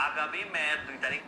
আগামী মে 2 তারিখ।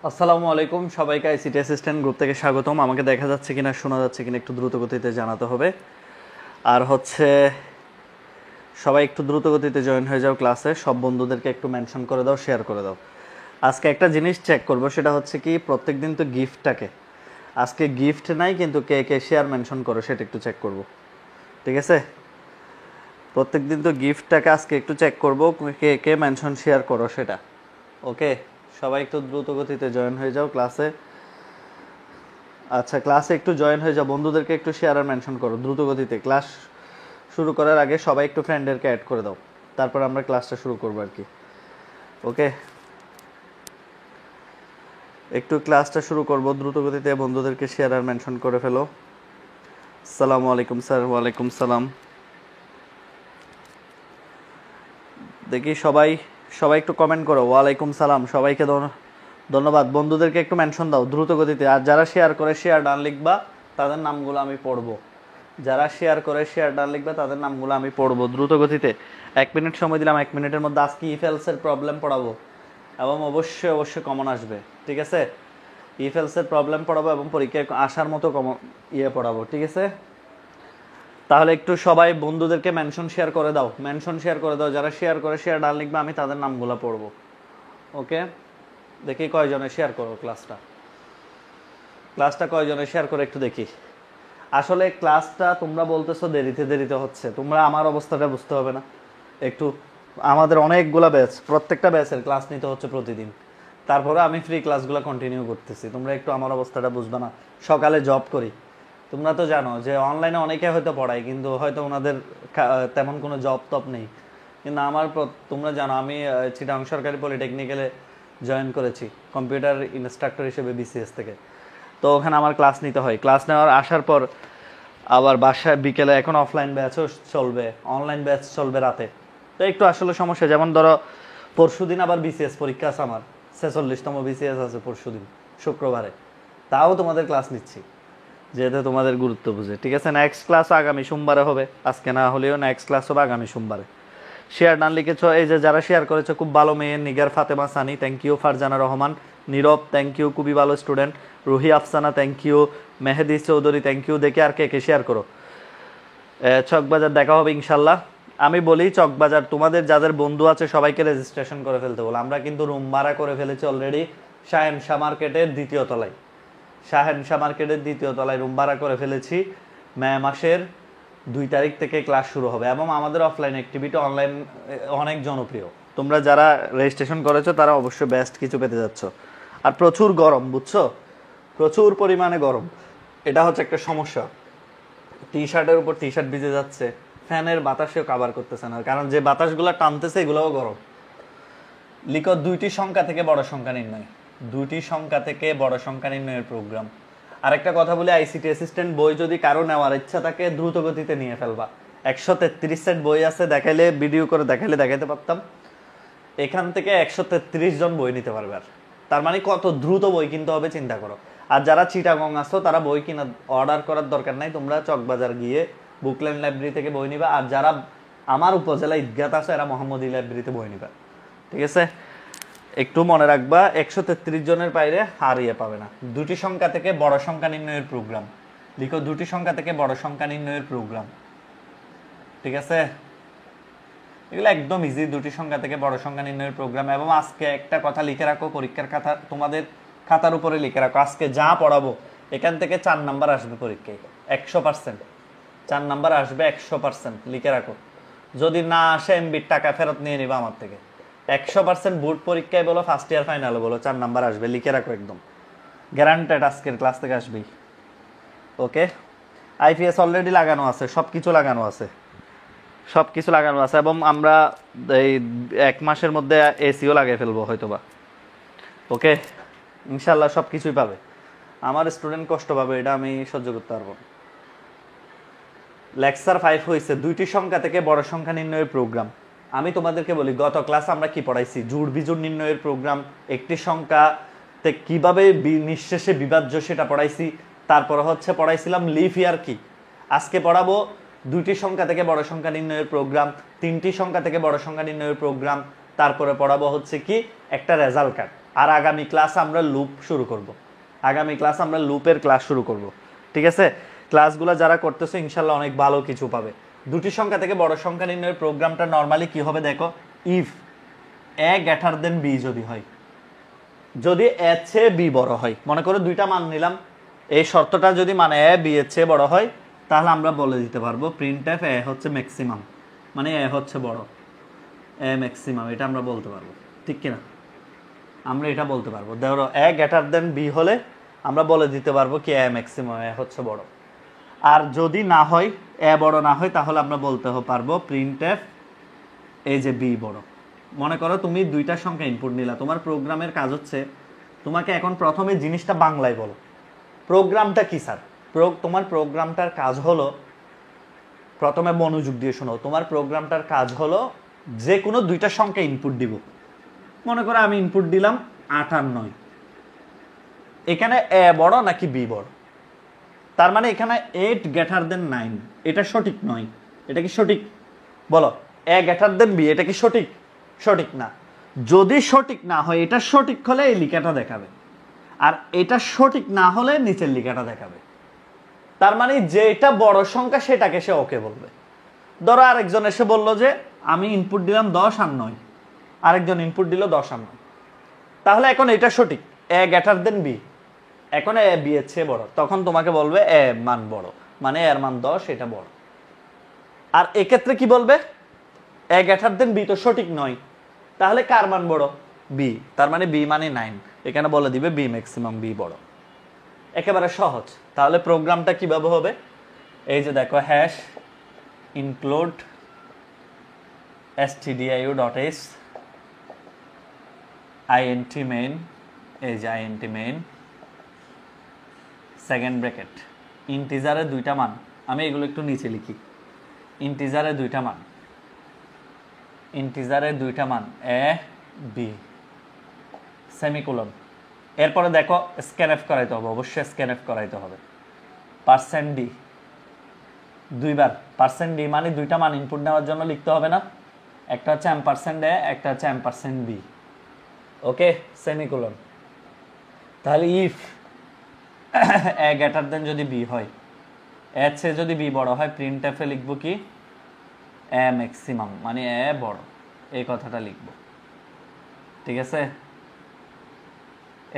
আসসালামু আলাইকুম, সবাইকে আইসিটি অ্যাসিস্ট্যান্ট গ্রুপ থেকে স্বাগতম। আমাকে দেখা যাচ্ছে কিনা, শোনা যাচ্ছে কিনা একটু দ্রুত গতিতে জানাতে হবে। আর সবাই একটু দ্রুত গতিতে জয়েন হয়ে যাও ক্লাসে। সব বন্ধুদেরকে একটু মেনশন করে দাও, শেয়ার করে দাও। আজকে একটা জিনিস চেক করব, সেটা হচ্ছে কি প্রত্যেক দিন তো গিফটটাকে, আজকে গিফট নাই কিন্তু কে কে শেয়ার মেনশন করো সেটা একটু চেক করব, ঠিক আছে? প্রত্যেক দিন তো গিফটটাকে আজকে একটু চেক করব, কে কে মেনশন শেয়ার করো সেটা। ওকে, সবাই একটু দ্রুত গতিতে জয়েন হয়ে যাও ক্লাসে। আচ্ছা, ক্লাসে একটু জয়েন হয়ে যাও, বন্ধুদেরকে একটু শেয়ার আর মেনশন করো দ্রুত গতিতে। ক্লাস শুরু করার আগে সবাই একটু ফ্রেন্ডদেরকে অ্যাড করে দাও, তারপর আমরা ক্লাসটা শুরু করবো আর কি। ওকে, একটু ক্লাসটা শুরু করব দ্রুত গতিতে, বন্ধুদেরকে শেয়ার আর মেনশন করে ফেলো। আসসালামু আলাইকুম স্যার। ওয়ালাইকুম সালাম। দেখি সবাই সবাই একটু কমেন্ট করো। ওয়ালাইকুম সালাম, সবাইকে ধন্যবাদ। বন্ধুদেরকে একটু মেনশন দাও দ্রুত গতিতে। আর যারা শেয়ার করে শেয়ার ডান লিখবা, তাদের নামগুলো আমি পড়বো। যারা শেয়ার করে শেয়ার ডান লিখবা, তাদের নামগুলো আমি পড়বো দ্রুত গতিতে। 1 মিনিট সময় দিলাম, 1 মিনিটের মধ্যে আজকে ইফেলসের প্রবলেম পড়াবো এবং অবশ্যই অবশ্যই কমন আসবে, ঠিক আছে? ইফেলসের প্রবলেম পড়াবো এবং পরীক্ষায় আসার মতো কমন পড়াবো, ঠিক আছে? তাহলে একটু সবাই বন্ধুদেরকে মেনশন শেয়ার করে দাও, মেনশন শেয়ার করে দাও। যারা শেয়ার করে শেয়ার ডান লিখবে, আমি তাদের নামগুলো পড়বো। ওকে, দেখি কয়জনে শেয়ার করো ক্লাসটা কয়জনে শেয়ার করে একটু দেখি। আসলে ক্লাসটা তোমরা বলতেছো দেরিতে দেরিতে হচ্ছে, তোমরা আমার অবস্থাটা বুঝতে হবে না একটু? আমাদের অনেকগুলা ব্যাচ, প্রত্যেকটা ব্যাচের ক্লাস নিতে হচ্ছে প্রতিদিন, তারপরে আমি ফ্রি ক্লাসগুলো কন্টিনিউ করতেছি। তোমরা একটু আমার অবস্থাটা বুঝবে না? সকালে জব করি, তোমরা তো জানো যে অনলাইনে অনেকে হয়তো পড়ায়, কিন্তু হয়তো ওনাদের তেমন কোনো জব টপ নেই। কিন্তু তোমরা জানো আমি চিটাগং সরকারি পলিটেকনিক্যালে জয়েন করেছি কম্পিউটার ইনস্ট্রাক্টর হিসেবে বিসিএস থেকে। তো ওখানে আমার ক্লাস নিতে হয়, ক্লাস নেওয়ার আসার পর আবার বাসায় বিকেলে এখন অফলাইন ব্যাচও চলবে, অনলাইন ব্যাচ চলবে রাতে। তো একটু আসলে সমস্যা। যেমন ধরো পরশুদিন আবার বিসিএস পরীক্ষা আছে আমার, 46তম বিসিএস আছে পরশুদিন শুক্রবারে। তাও তোমাদের ক্লাস নিচ্ছি যেহেতু তোমাদের গুরুত্ব বুঝে, ঠিক আছে? নেক্সট ক্লাস আগামী সোমবারে হবে, আজকে না হলেও নেক্সট ক্লাস হবে আগামী সোমবারে। শেয়ার ডান লিখেছো, এই যে যারা শেয়ার করেছো খুব ভালো মেয়ে। Nigar Fatema Sani, thank you. Farzana Rahman, Nirob, thank you, খুবই ভালো student. Ruhi Afsana, thank you. Mehedi Chowdhury, thank you. দেখে আর কে কে শেয়ার করো। চকবাজার দেখা হবে ইনশাল্লাহ। আমি বলি চকবাজার তোমাদের যাদের বন্ধু আছে সবাইকে রেজিস্ট্রেশন করে ফেলতে বলো। আমরা কিন্তু রুম ভাড়া করে ফেলেছি অলরেডি শাহেনশাহ মার্কেটের দ্বিতীয় তলায়। শাহেনশাহ মার্কেটের দ্বিতীয় তলায় রুম ভাড়া করে ফেলেছি। মে মাসের 2 তারিখ থেকে ক্লাস শুরু হবে এবং আমাদের অফলাইন অ্যাক্টিভিটি অনলাইন অনেক জনপ্রিয়। তোমরা যারা রেজিস্ট্রেশন করেছো তারা অবশ্যই বেস্ট কিছু পেতে যাচ্ছ। আর প্রচুর গরম, বুঝছো? প্রচুর পরিমাণে গরম, এটা হচ্ছে একটা সমস্যা। টি শার্টের উপর টি শার্ট ভিজে যাচ্ছে, ফ্যানের বাতাসেও কাভার করতেছে না, কারণ যে বাতাসগুলো টানতেছে এগুলোও গরম। লিখো 2টি সংখ্যা থেকে বড় সংখ্যা নির্ণয়, 2টি সংখ্যা থেকে বড় সংখ্যা নির্ণয়ের প্রোগ্রাম। আরেকটা কথা বলি, আইসিটি অ্যাসিস্ট্যান্ট বই যদি কারো নেওয়ার ইচ্ছা থাকে দ্রুত গতিতে নিয়ে ফেলবা। 133 সেট বই আছে, দেখাইলে ভিডিও করে দেখাইতে পারতাম। এখান থেকে 133 জন বই নিতে পারবে। আর তার মানে কত দ্রুত বই কিনতে হবে চিন্তা করো। আর যারা চিটাগং আসো তারা বই কিনা অর্ডার করার দরকার নাই, তোমরা চকবাজার গিয়ে বুকল্যান্ড লাইব্রেরি থেকে বই নিবা। আর যারা আমার উপজেলা ঈদগাহ আছে, এরা মোহাম্মদী লাইব্রেরিতে বই নিবে। ঠিক আছে, একটু মনে রাখবা 133 জনের বাইরে আর ইয়ে পাবে না। দুটি সংখ্যা থেকে বড় সংখ্যা নির্ণয়ের প্রোগ্রাম লিখো, দুটি সংখ্যা থেকে বড় সংখ্যা নির্ণয়ের প্রোগ্রাম। ঠিক আছে, এগুলো একদম ইজি, দুটি সংখ্যা থেকে বড় সংখ্যা নির্ণয়ের প্রোগ্রাম। এবং আজকে একটা কথা লিখে রাখো, পরীক্ষার খাতা তোমাদের খাতার উপরে লিখে রাখো, আজকে যা পড়াবো এখান থেকে 4 নাম্বার আসবে পরীক্ষায় 100%। 4 নাম্বার আসবে 100%, লিখে রাখো। যদি না আসে এমবির টাকা ফেরত নিয়ে নিবা আমার থেকে। 100% বোর্ড পরীক্ষায় বলো, ফার্স্ট ইয়ার ফাইনালে বলো, 4 নাম্বার আসবে, লিখে রাখো একদম গ্যারান্টেড, আজকের ক্লাস থেকে আসবেই। ওকে, আইপিএস অলরেডি লাগানো আছে, সব কিছু লাগানো আছে, সব কিছু লাগানো আছে। এবং আমরা এই 1 মাসের মধ্যে এসিও লাগিয়ে ফেলবো হয়তোবা। ওকে, ইনশাল্লাহ সব কিছুই পাবে। আমার স্টুডেন্ট কষ্ট পাবে, এটা আমি সহ্য করতে পারবো। লেকচার 5 হয়েছে দুইটি সংখ্যা থেকে বড় সংখ্যা নির্ণয়ের প্রোগ্রাম। আমি তোমাদেরকে বলি, গত ক্লাস আমরা কি পড়াইছি? জোড় বিজোড় নির্ণয়ের প্রোগ্রাম, একটি সংখ্যাতে কিভাবে নিঃশেষে বিভাজ্য সেটা পড়াইছি। তারপর হচ্ছে পড়াইছিলাম লিফ ইয়ার কি। আজকে পড়াবো দুইটি সংখ্যা থেকে বড় সংখ্যা নির্ণয়ের প্রোগ্রাম, তিনটি সংখ্যা থেকে বড় সংখ্যা নির্ণয়ের প্রোগ্রাম, তারপরে পড়াবো হচ্ছে কি একটা রেজাল্ট কার্ড। আর আগামী ক্লাস আমরা লুপ শুরু করব, আগামী ক্লাস আমরা লুপের ক্লাস শুরু করব। ঠিক আছে, ক্লাসগুলো যারা করতেছো ইনশাল্লাহ অনেক ভালো কিছু পাবে। দুটি সংখ্যা থেকে বড় সংখ্যা নির্ণয়ের প্রোগ্রামটা নর্মালি কি হবে দেখো, if a greater than b যদি হয়, যদি এ চেয়ে বি বড় হয়, মনে করো দুইটা মান নিলাম, এই শর্তটা যদি মানে এ বি এর চেয়ে বড় হয়, তাহলে আমরা বলে দিতে পারবো প্রিন্টএফ এ হচ্ছে ম্যাক্সিমাম, মানে এ হচ্ছে বড়, এ ম্যাক্সিমাম, এটা আমরা বলতে পারবো। ঠিক কিনা? আমরা এটা বলতে পারবো। ধরো এ গ্রেটার দেন বি হলে আমরা বলে দিতে পারবো কি এ ম্যাক্সিমাম, এ হচ্ছে বড়। আর যদি না হয়, এ বড় না হয়, তাহলে আমরা বলতে পারবো প্রিন্টএফ এই যে বি বড়। মনে করো তুমি দুইটা সংখ্যা ইনপুট নিলা, তোমার প্রোগ্রামের কাজ হচ্ছে তোমাকে এখন প্রথমে জিনিসটা বাংলায় বলো, প্রোগ্রামটা কি স্যার? তোমার প্রোগ্রামটার কাজ হলো, প্রথমে মনোযোগ দিয়ে শোনো, তোমার প্রোগ্রামটার কাজ হলো যে কোনো দুইটা সংখ্যা ইনপুট দিব। মনে করো আমি ইনপুট দিলাম 58, এখানে এ বড় নাকি বি বড়? তার মানে এখানে 8 গ্রেটার দেন 9, এটা সঠিক নয়। এটা কি সঠিক? বলো, এ গ্রেটার দেন বি, এটা কি সঠিক? সঠিক না। যদি সঠিক না হয়, এটা সঠিক হলে এই লিখাটা দেখাবে, আর এটা সঠিক না হলে নিচের লিখাটা দেখাবে। তার মানে যেটা বড় সংখ্যা সেটাকে সে ওকে বলবে। ধরো আরেকজন এসে বললো যে আমি ইনপুট দিলাম 10 আর 9, আরেকজন ইনপুট দিল 10 আর 9, তাহলে এখন এটা সঠিক, এ গ্রেটার দেন বি, এখন এ বি এর চেয়ে বড়, তখন তোমাকে বলবে এ মান বড়, মানে এর মান 10, এটা বড়। আর এক্ষেত্রে কি বলবে? এ গ্রেটার দেন বি তো সঠিক নয়, তাহলে কার মান বড়? বি, তার মানে বি মানে 9, এখানে বলে দিবে বি ম্যাক্সিমাম, বি বড়। একেবারে সহজ। তাহলে প্রোগ্রামটা কিভাবে হবে? এই যে দেখো, hash include stdio.h int main, এই যে int main সেকেন্ড ব্র্যাকেট, ইন্টিজারে দুইটা মান, আমি এগুলো একটু নিচে লিখি, ইন্টিজারে দুইটা মান, ইন্টিজারে দুইটা মান এ বি সেমিকোলন। এরপরে দেখো স্ক্যানএফ করাইতে হবে, অবশ্যই স্ক্যানএফ করাইতে হবে। পার্সেন্ট ডি দুইবার, পার্সেন্ট ডি মানে দুইটা মান ইনপুট নেওয়ার জন্য লিখতে হবে না, একটা হচ্ছে এম% এ, একটা হচ্ছে এম% বি। ওকে, সেমিকোলন। তাহলে ইফ এ গ্রেটার দেন যদি বি হয়, এর চেয়ে যদি বি বড় হয়, প্রিন্টএফে লিখবো কি এ ম্যাক্সিমাম, মানে এ বড়, এই কথাটা লিখবো। ঠিক আছে,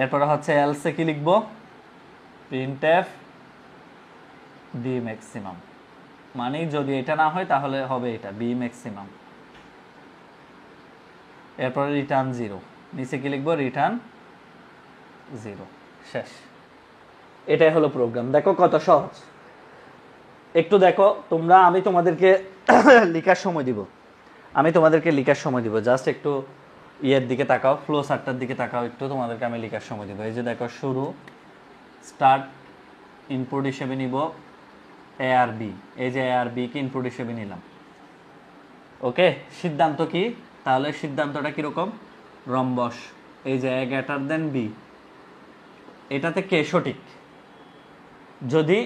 এরপরে হচ্ছে এলসে কি লিখবো? প্রিন্টএফ বি ম্যাক্সিমাম, মানে যদি এটা না হয় তাহলে হবে এটা বি ম্যাক্সিমাম। এরপরে রিটার্ন 0, নিচে কি লিখবো? রিটার্ন 0, শেষ। এটাই হলো প্রোগ্রাম। দেখো কত সহজ। একটু দেখো তোমরা, আমি তোমাদেরকে লেখার সময় দিব, আমি তোমাদেরকে লেখার সময় দিব, জাস্ট একটু ইয়ের দিকে তাকাও, ফ্লো চার্টটার দিকে তাকাও একটু, তোমাদেরকে আমি লেখার সময় দিব। এই যে দেখো, শুরু স্টার্ট, ইনপুট হিসেবে নিব এ আর বি, এই যে এ আর বি কে ইনপুট হিসেবে নিলাম। ওকে, সিদ্ধান্ত কি? তাহলে সিদ্ধান্তটা কিরকম? রম্বস। এই যে এ গ্রেটার দেন বি, এটাতে কে সঠিক? যদি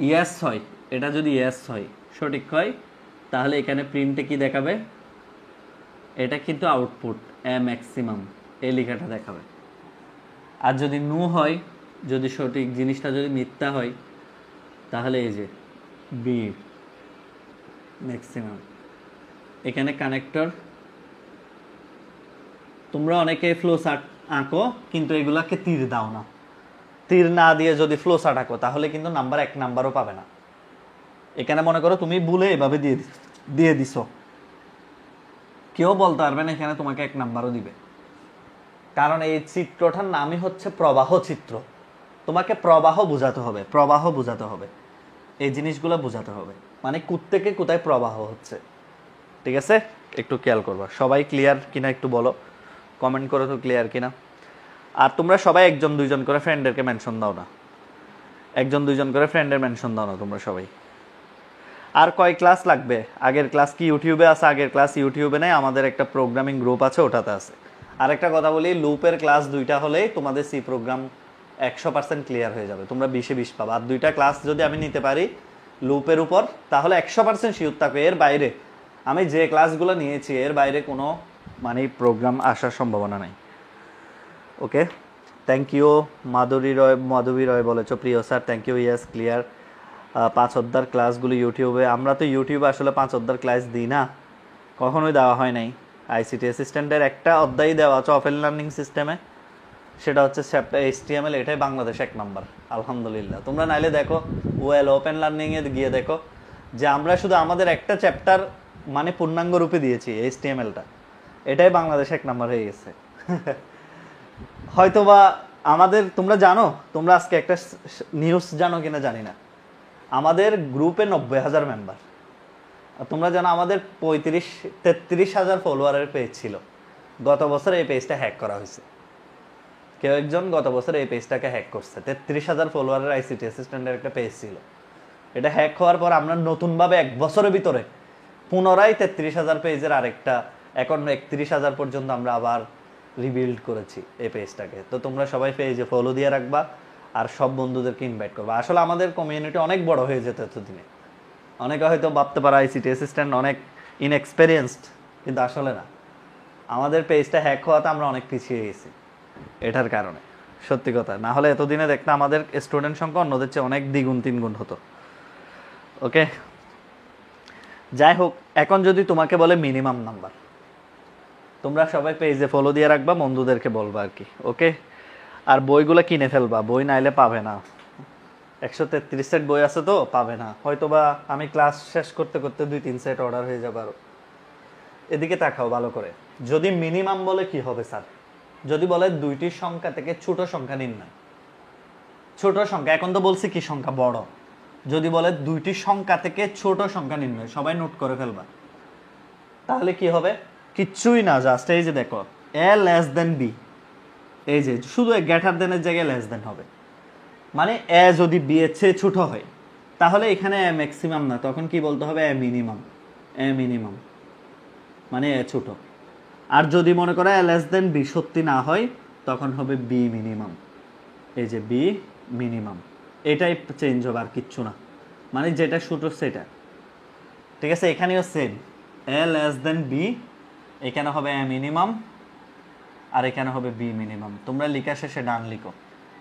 ইয়েস হয়, এটা যদি ইয়েস হয়, সঠিক হয়, তাহলে এখানে প্রিন্টে কি দেখাবে, এটা কিন্তু আউটপুট এ ম্যাক্সিমাম এই লেখাটা দেখাবে। আর যদি নো হয়, যদি সঠিক জিনিসটা যদি মিথ্যা হয়, তাহলে এই যে বি ম্যাক্সিমাম। এখানে কানেক্টর, তোমরা অনেকে ফ্লো চার্ট আঁকো কিন্তু এগুলাকে তীর দাও না। তীর না দিয়ে যদি ফ্লো চার্ট আঁকো তাহলে কিন্তু নাম্বার 1 নাম্বারও পাবে না। এখানে মনে করো তুমি ভুলে এভাবে দিয়ে দিছো, কেউ বলতে পারবে না এখানে তোমাকে 1 নাম্বারও দিবে, কারণ এই চিত্রটার নামই হচ্ছে প্রবাহ চিত্র। তোমাকে প্রবাহ বোঝাতে হবে, প্রবাহ বোঝাতে হবে, এই জিনিসগুলো বোঝাতে হবে, মানে থেকে কোথায় প্রবাহ হচ্ছে। ঠিক আছে, একটু খেয়াল করবা। সবাই ক্লিয়ার কিনা একটু বলো, কমেন্ট করো তো ক্লিয়ার কিনা। আর তোমরা সবাই 1-2 করে ফ্রেন্ডদেরকে মেনশন দাও না, 1-2 করে ফ্রেন্ডের মেনশন দাও না তোমরা সবাই। আর কয় ক্লাস লাগবে? আগের ক্লাস কি ইউটিউবে আছে? আগের ক্লাস ইউটিউবে নেই, আমাদের একটা প্রোগ্রামিং গ্রুপ আছে, ওটাতে আছে। আর একটা কথা বলি, লুপের ক্লাস 2টা হলেই তোমাদের সি প্রোগ্রাম 100% ক্লিয়ার হয়ে যাবে, তোমরা 20-এ 20 পাবা। আর 2টা ক্লাস যদি আমি নিতে পারি লুপের উপর, তাহলে 100% শিওর থাকবে এর বাইরে আমি যে ক্লাসগুলো নিয়েছি এর বাইরে কোনো মানে প্রোগ্রাম আসার সম্ভাবনা নাই। ওকে, থ্যাংক ইউ। মাধবী রয় বলেছো প্রিয় sir, thank you. Yes, clear. 5 অধ্যায়ের ক্লাসগুলো ইউটিউবে, আমরা তো ইউটিউবে আসলে 5 অধ্যায়ের ক্লাস দিই না, কখনোই দেওয়া হয় নাই। আইসিটি অ্যাসিস্ট্যান্টের একটা অধ্যায় দেওয়া আছে ওপেন লার্নিং সিস্টেমে, সেটা হচ্ছে HTML, এটাই বাংলাদেশ 1 নাম্বার আলহামদুলিল্লাহ। তোমরা নাইলে দেখো ওপেন লার্নিংয়ে গিয়ে দেখো যে আমরা শুধু আমাদের একটা চ্যাপ্টার মানে পূর্ণাঙ্গ রূপে দিয়েছি HTML-টা, এটাই বাংলাদেশ 1 নাম্বার হয়ে গেছে। হয়তোবা আমাদের, তোমরা জানো, তোমরা আজকে একটা নিউজ জানো কিনা জানি না, আমাদের গ্রুপে 90,000 মেম্বার। তোমরা জানো আমাদের 33,000 ফলোয়ারের পেজ ছিল। গত বছর এই পেজটা হ্যাক করা হয়েছে, কেউ একজন গত বছর এই পেজটাকে হ্যাক করছে। 33,000 ফলোয়ারের আইসিটি অ্যাসিস্ট্যান্টের একটা পেজ ছিল, এটা হ্যাক হওয়ার পর আমরা নতুনভাবে 1 বছরের ভিতরে পুনরায় 33,000 পেজের আরেকটা, এখন 31,000 পর্যন্ত আমরা আবার রিবিল্ড করেছি এই পেজটাকে। তো তোমরা সবাই পেজে ফলো দিয়ে রাখবা আর সব বন্ধুদেরকে ইনভাইট করবা। আসলে আমাদের কমিউনিটি অনেক বড় হয়ে যেত এতদিনে। অনেকে হয়তো ভাবতে পারে আইসিটি অ্যাসিস্ট্যান্ট অনেক ইনএক্সপেরিয়েন্সড, কিন্তু আসলে না। আমাদের পেজটা হ্যাক হওয়াতে আমরা অনেক পিছিয়ে গেছি এটার কারণে, সত্যি কথা। না হলে এতদিনে দেখতে আমাদের স্টুডেন্ট সংখ্যা অন্যদের চেয়ে অনেক দ্বিগুণ 3 গুণ হতো। ওকে, যাই হোক, এখন যদি তোমাকে বলে মিনিমাম নাম্বার, তোমরা সবাই পেজে ফলো দিয়ে রাখবা, বন্ধুদেরকে বলবা আর কি। ওকে, আর বইগুলো কিনে ফেলবা, বই নাইলে পাবে না। 133 সেট বই আছে তো পাবে না, হয়তোবা আমি ক্লাস শেষ করতে করতে 2-3 সেট অর্ডার হয়ে যাবে আরো। এদিকে তাকাও ভালো করে। যদি মিনিমাম বলে কি হবে স্যার? যদি বলে 2টি সংখ্যা থেকে ছোট সংখ্যা নির্ণয়, ছোট সংখ্যা, এখন তো বলছি কি সংখ্যা বড়, যদি বলে 2টি সংখ্যা থেকে ছোট সংখ্যা নির্ণয়, সবাই নোট করে ফেলবা। তাহলে কি হবে? কিচ্ছুই না, জাস্ট এই যে দেখো a লেস দেন b, এই যে শুধু গ্রেটার দেনের জায়গায় লেস দেন হবে। মানে a যদি b এর চেয়ে ছোট হয় তাহলে এখানে a ম্যাক্সিমাম না, তখন কি বলতে হবে? a minimum. a মিনিমাম মানে a ছোট। আর যদি মনে করে a লেস দেন b সত্যি না হয় তখন হবে b মিনিমাম। এই যে b মিনিমাম, এটাই চেঞ্জ হবে আর কিচ্ছু না, মানে যেটা ছোট সেটা। ঠিক আছে, এখানেও same, a less than b, এখানে হবে a মিনিমাম আর এখানে হবে b মিনিমাম। তোমরা লেখা শেষে ডান লিখো,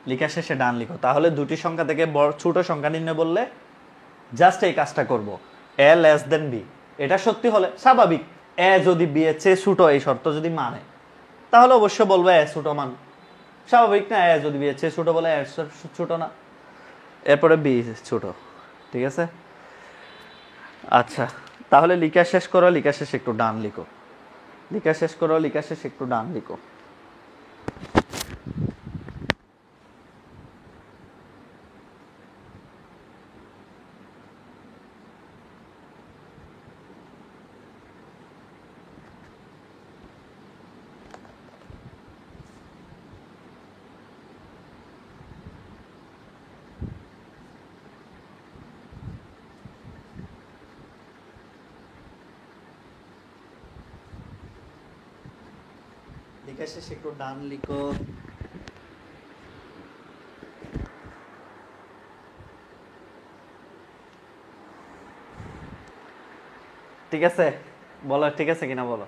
লেখা শেষে ডান লিখো। তাহলে 2টি সংখ্যা থেকে বড় ছোট সংখ্যা নির্ণয় বললে জাস্ট এই কাজটা করব, a লেস দেন b। এটা সত্যি হলে স্বাভাবিক, a যদি b এর চেয়ে ছোট, এই শর্ত যদি মানে, তাহলে অবশ্যই বলবো a ছোট মান, স্বাভাবিক না? a যদি b এর চেয়ে ছোট বলে a ছোট না, এরপরে b ছোট। ঠিক আছে, আচ্ছা তাহলে লেখা শেষ করো, লেখা শেষে একটু ডান লিখো, লেখা শেষ করো, লেখা শেষে একটু ডান লিখো। লেখা শেষে একটু ডান লিখো। ঠিক আছে? বলো ঠিক আছে কিনা বলো।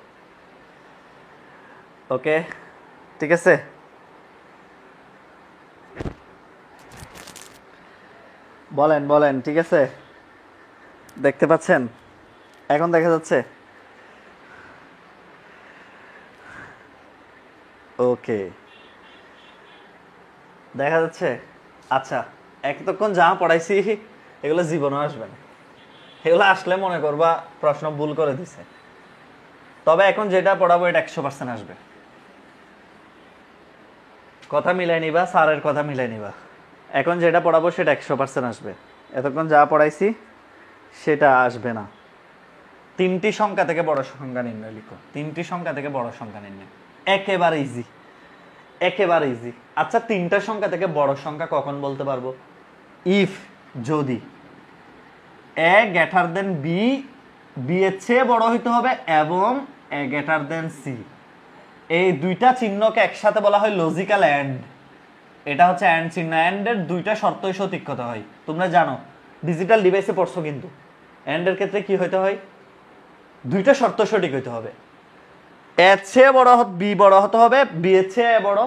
ওকে, ঠিক আছে। বলেন বলেন, ঠিক আছে? দেখতে পাচ্ছেন? এখন দেখা যাচ্ছে? ওকে, দেখা যাচ্ছে। আচ্ছা, এতক্ষণ যা পড়াইছি এগুলো জীবনও আসবে না। এগুলো আসলে মনে করবা প্রশ্ন ভুল করে দিছে। তবে এখন যেটা পড়াবো এটা 100% আসবে। কথা মিলাই নিবা, স্যারের কথা মিলাই নিবা। এখন যেটা পড়াবো সেটা 100% আসবে। এতক্ষণ যা পড়াইছি সেটা আসবে না। 3টি সংখ্যা থেকে বড় সংখ্যা নির্ণয় লিখো। 3টি সংখ্যা থেকে বড় সংখ্যা নির্ণয়, একেবারে ইজি, একেবারে ইজি। আচ্ছা, 3টা সংখ্যা থেকে বড় সংখ্যা কখন বলতে পারবো? ইফ, যদি এ গ্রেটার দেন বি, বি এর চেয়ে বড় হইতে হবে, এবং এ গ্রেটার দেন সি। এই দুইটা চিহ্নকে একসাথে বলা হয় লজিক্যাল এন্ড। এটা হচ্ছে এন্ড চিহ্ন। এন্ড এর দুইটা শর্তই সঠিক হতে হয়। তোমরা জানো, ডিজিটাল ডিভাইসে পড়ছো কিন্তু। এন্ড এর ক্ষেত্রে কি হইতে হয়? দুইটা শর্ত সঠিক হইতে হবে। এর চেয়ে বড় বি বড় হতে হবে, বি এর চেয়ে এ বড়,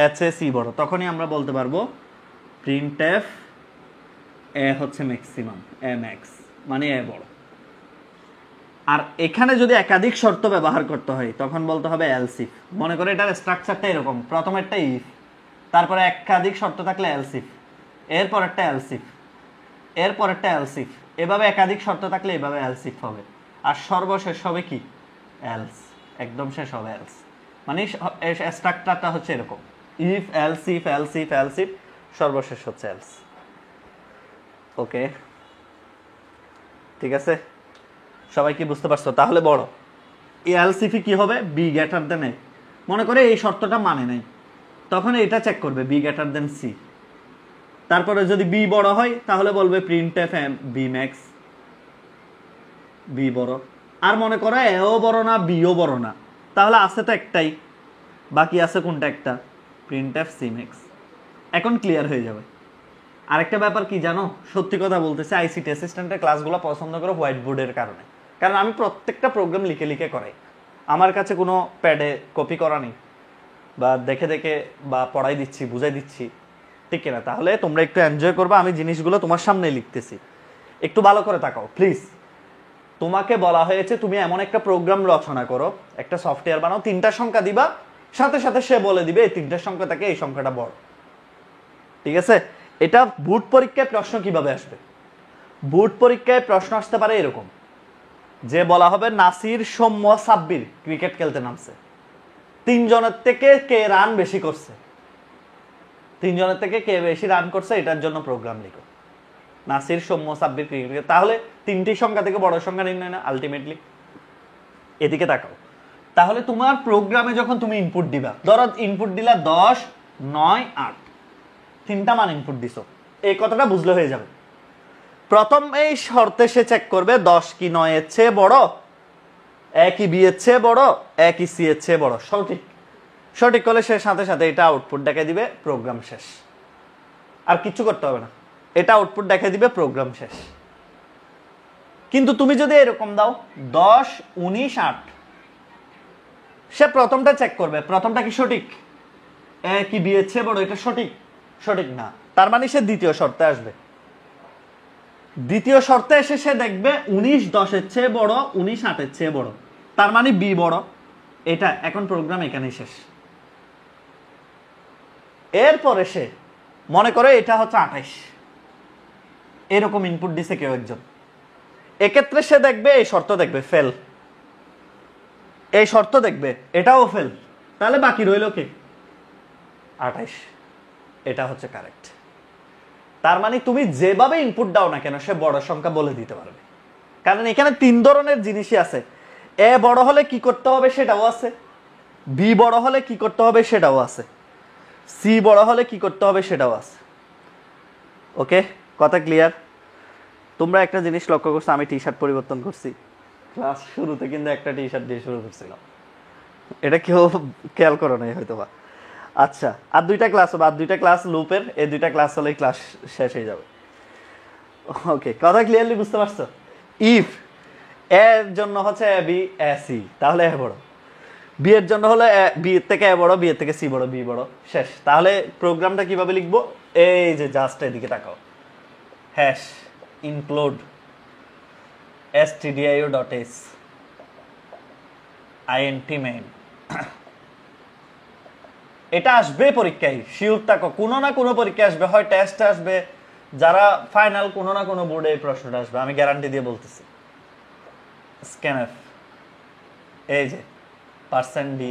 এর চেয়ে সি বড়। তখনই আমরা বলতে পারবো প্রিন্টএফ এ হচ্ছে ম্যাক্সিমাম, এ ম্যাক্স মানে এ বড়। আর এখানে যদি একাধিক শর্ত ব্যবহার করতে হয় তখন বলতে হবে এলস ইফ। মনে করে এটার স্ট্রাকচারটা এরকম, প্রথম একটা ইফ, তারপরে একাধিক শর্ত থাকলে এলস ইফ, এরপর একটা এলস ইফ, এরপর একটা এলস ইফ, এভাবে একাধিক শর্ত থাকলে এভাবে এলস ইফ হবে। আর সর্বশেষ হবে কি? এলস। একদম শেষ হবে এলস। মানে স্ট্রাকচারটা হচ্ছে এরকম, if else if else if else if, সর্বশেষ হচ্ছে এলস। ওকে, ঠিক আছে? সবাই কি বুঝতে পারছো? তাহলে বড় এলসিফি কি হবে? বি গ্রেটার দেন এ। মনে করে এই শর্তটা মানে নাই, তখন এটা চেক করবে বি গ্রেটার দেন সি। তারপরে যদি বি বড় হয় তাহলে বলবে প্রিন্টএফ বি ম্যাক্স, বি বড়। আর মনে করো এও বড় না বিও বড় না, তাহলে আছে তো একটাই, বাকি আছে কোনটা? একটা, প্রিন্টএফ সি ম্যাক্স। এখন ক্লিয়ার হয়ে যাবে। আরেকটা ব্যাপার কি জানো? সত্যি কথা বলতেছে, আইসিটি অ্যাসিস্ট্যান্টের ক্লাসগুলো পছন্দ করো হোয়াইট বোর্ডের কারণে। কারণ আমি প্রত্যেকটা প্রোগ্রাম লিখে লিখে করাই। আমার কাছে কোনো প্যাডে কপি করা নেই, বা দেখে দেখে বা পড়াই দিচ্ছি, বুঝাই দিচ্ছি, ঠিক কিনা? তাহলে তোমরা একটু এনজয় করবা। আমি জিনিসগুলো তোমার সামনে লিখতেছি, একটু ভালো করে তাকাও প্লিজ। তোমাকে বলা হয়েছে তুমি এমন একটা প্রোগ্রাম রচনা করো, একটা সফটওয়্যার বানাও, 3টা সংখ্যা দিবা, সাথে সাথে সে বলে দিবে এই 3টা সংখ্যা থেকে এই সংখ্যাটা বড়। ঠিক আছে? এটা বোর্ড পরীক্ষায় প্রশ্ন কিভাবে আসবে? বোর্ড পরীক্ষায় প্রশ্ন আসতে পারে এরকম, যে বলা হবে নাসির, সৌম্য, সাব্বির ক্রিকেট খেলতে নামছে, 3 জনের থেকে কে রান বেশি করছে, 3 জনের থেকে কে বেশি রান করছে এটার জন্য প্রোগ্রাম লিখো। নাসির, সৌম্য, সাব্বির ক্রিকেট। তাহলে 3টি সংখ্যা থেকে বড় সংখ্যা নির্ণয় না আলটিমেটলি। এদিকে তাকাও। তাহলে তোমার প্রোগ্রামে যখন তুমি ইনপুট দিবা, ধরো ইনপুট দিলা 10, 9, 8, 3টা মান ইনপুট দিছো, এই কথাটা বুঝলে হয়ে যাবে। প্রথম এই শর্তে সে চেক করবে 10 কি 9 এর চেয়ে বড়, 1 কি বি এর চেয়ে বড়, 1 কি সি এর চেয়ে বড়। সঠিক, সঠিক করলে সে সাথে সাথে এটা আউটপুট দেখে দিবে, প্রোগ্রাম শেষ। আর কিছু করতে হবে না, এটা আউটপুট দেখে দিবে, প্রোগ্রাম শেষ। কিন্তু তুমি যদি এরকম দাও 10, 19, 8, সে প্রথমটা চেক করবে, প্রথমটা কি সঠিক, 1 কি বি এর চেয়ে বড়, এটা সঠিক, সঠিক না। তার মানে সে দ্বিতীয় শর্তে আসবে। দ্বিতীয় শর্তে এসে সে দেখবে 19 10 এর চেয়ে বড়, 19 8 এর চেয়ে বড়, তার মানে বি বড়, এটা। এখন প্রোগ্রাম এখানেই শেষ। এরপরে সে মনে করে এটা হচ্ছে 28, এরকম ইনপুট দিছে কেউ একজন, এক্ষেত্রে সে দেখবে এই শর্ত দেখবে ফেল, এই শর্ত দেখবে এটাও ফেল, তাহলে বাকি রইল কে? 28, এটা হচ্ছে কারেক্ট। তার মানে তুমি যেভাবে ইনপুট দাও না কেন সে বড় সংখ্যা বলে দিতে পারবে। কারণ এখানে 3 ধরনের জিনিসই আছে। এ বড় হলে কি করতে হবে সেটাও আছে, বি বড় হলে কি করতে হবে সেটাও আছে, সি বড় হলে কি করতে হবে সেটাও আছে। ওকে, কথা ক্লিয়ার? তোমরা একটা জিনিস লক্ষ্য করছো, আমি টি শার্ট পরিবর্তন করছি। ক্লাস শুরুতে কিন্তু একটা টি শার্ট দিয়ে শুরু করছিলাম, এটা কেউ খেয়াল করো নাই হয়তো বা। আচ্ছা, আর 2টা ক্লাস হবে, আর 2টা ক্লাস লুপের, এই 2টা ক্লাস হলেই ক্লাস শেষ হয়ে যাবে। ওকে, কথা ক্লিয়ারলি বুঝতে পারছো? ইফ এর জন্য হচ্ছে এ বি এ সি, তাহলে এ বড়। বি এর জন্য হলে বি এর থেকে এ বড়, বি এর থেকে সি বড়, বি বড়, শেষ। তাহলে প্রোগ্রামটা কিভাবে লিখবো? এই যে জাস্ট এদিকে তাকাও, hash include stdio.h int main। এটা আসবে পরীক্ষায়, শিওর থাকো, কোনো না কোনো পরীক্ষা আসবে, হয় টেস্ট আসবে, যারা ফাইনাল কোনো না কোনো বোর্ডে এই প্রশ্নটা আসবে, আমি গ্যারান্টি দিয়ে বলতেছি। স্ক্যানএফ, এই যে %d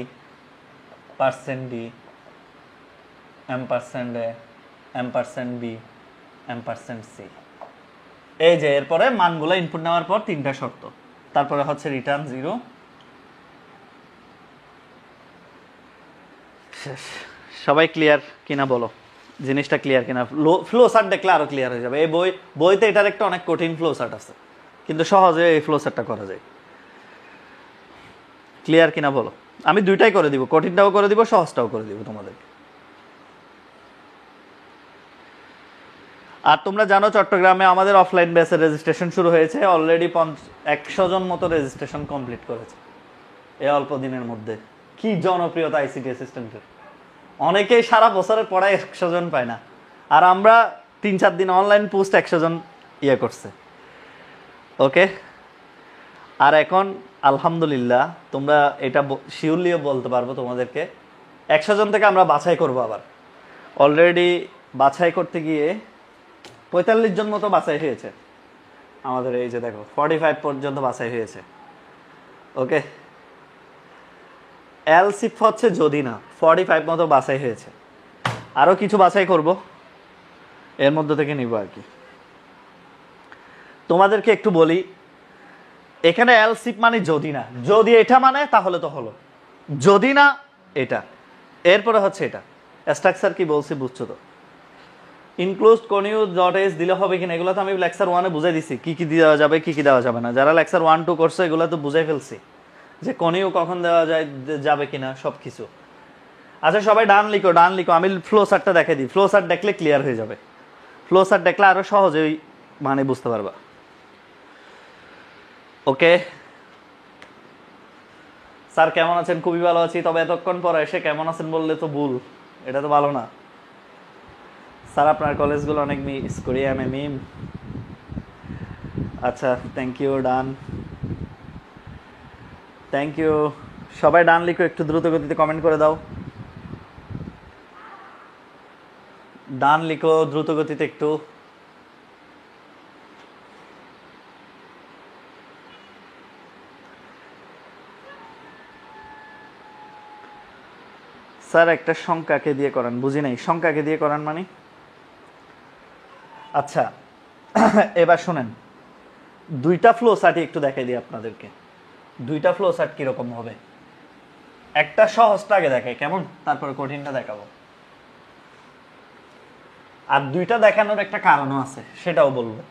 %d %a %b %c, এই যে এরপরে মানগুলো ইনপুট নেওয়ার পর তিনটা শর্ত, তারপরে হচ্ছে রিটার্ন 0। শেষ। সবাই ক্লিয়ার কিনা বলো, জিনিসটা ক্লিয়ার কিনা? ফ্লো চার্ট দেখলে আরো ক্লিয়ার হয়ে যাবে। এই বইতে এটার একটা অনেক কঠিন ফ্লো চার্ট আছে, কিন্তু সহজে এই ফ্লো চার্টটা করা যায়। ক্লিয়ার কিনা বলো? আমি দুইটাই করে দিব, কঠিনটাও করে দিব, সহজটাও করে দিব তোমাদেরকে। আর তোমরা জানো চট্টগ্রামে আমাদের অফলাইন ব্যাচের রেজিস্ট্রেশন শুরু হয়েছে, অলরেডি 100 জন মতো রেজিস্ট্রেশন কমপ্লিট করেছে এই অল্প দিনের মধ্যে। কি জনপ্রিয়তা আইসিটি অ্যাসিস্ট্যান্টের! অনেকেই সারা বছরের পড়ায় 100 জন পায় না, আর আমরা 3-4 দিন অনলাইন পোস্ট 100 জন ইয়ে করছে। ওকে, আর এখন আলহামদুলিল্লাহ তোমরা এটা শিওরলিও বলতে পারবো তোমাদেরকে, 100 জন থেকে আমরা বাছাই করব। আবার অলরেডি বাছাই করতে গিয়ে 45 জন মতো বাছাই হয়েছে আমাদের। এই যে দেখো 45 পর্যন্ত বাছাই হয়েছে। ওকে, এলসিফ হচ্ছে যদি না 45 মতো বাছাই হয়েছে, আরও কিছু বাছাই করব, এর মধ্যে থেকে নিব আর কি। তোমাদেরকে একটু বলি, এখানে এলসিফ মানে যদি না, যদি এটা মানে তাহলে তো হলো, যদি না এটা, এরপরে হচ্ছে এটা। স্ট্রাকচার কি বলছি বুঝছো তো? ইনক্লুড কনিউ.h দিলে হবে কিনা এগুলো তো আমি লেকচার 1-এ বুঝাই দিছি, কি কি দেওয়া যাবে কি কি দেওয়া যাবে না। যারা লেকচার 1-2 করছে এগুলো তো বুঝাই ফেলছি যে কনিউ কখন দেওয়া যাবে কিনা সব কিছু। আচ্ছা সবাই ডান লিখো, ডান লিখো। আমি ফ্লো চার্টটা দেখে দিই, ফ্লো চার্ট দেখলে ক্লিয়ার হয়ে যাবে। ফ্লো চার্ট দেখলে আরো সহজেই মানে বুঝতে পারবা। ওকে স্যার কেমন আছেন? খুবই ভালো আছি, তবে এতক্ষণ পর এসে কেমন আছেন বললে তো ভুল, এটা তো ভালো না। স্যার আপনার কলেজগুলো অনেক মিস করি, আমি মিম। আচ্ছা thank you, done, thank you. সবাই ডান লিখো, একটু দ্রুত গতিতে কমেন্ট করে দাও। ডান লিখো দ্রুত গতিতে একটু। স্যার একটা সংখ্যাকে দিয়ে করান, বুঝি নাই সংখ্যাকে দিয়ে করান মানে? আচ্ছা এবার শুনেন, দুইটা ফ্লো চার্টই একটু দেখাই দিই আপনাদেরকে। দুইটা ফ্লো চার্ট কিরকম হবে, একটা সহজটা আগে দেখাই কেমন, তারপরে কঠিনটা দেখাবো। আর দুইটা দেখানোর একটা কারণও আছে, সেটাও বলবো।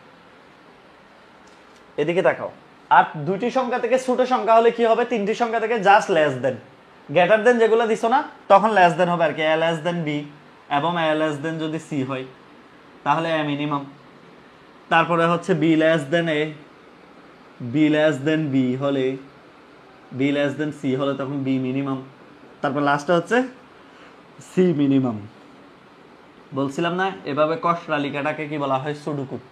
এদিকে তাকাও। আর দুইটি সংখ্যা থেকে ছোট সংখ্যা হলে কি হবে, তিনটি সংখ্যা থেকে just less than, greater than যেগুলো দিছো না তখন লেস দেন হবে আর কি। এ লেস দেন বি এবং এ লেস দেন যদি সি হয় তাহলে এ মিনিমাম। তারপরে হচ্ছে be less than A, be less than B হলে, বি লেস দেন সি হলে তখন বি মিনিমাম। তারপর লাস্টে হচ্ছে সি মিনিমাম। বলছিলাম না এভাবে কষ তালিকাটাকে কি বলা হয়, সুডুকুট।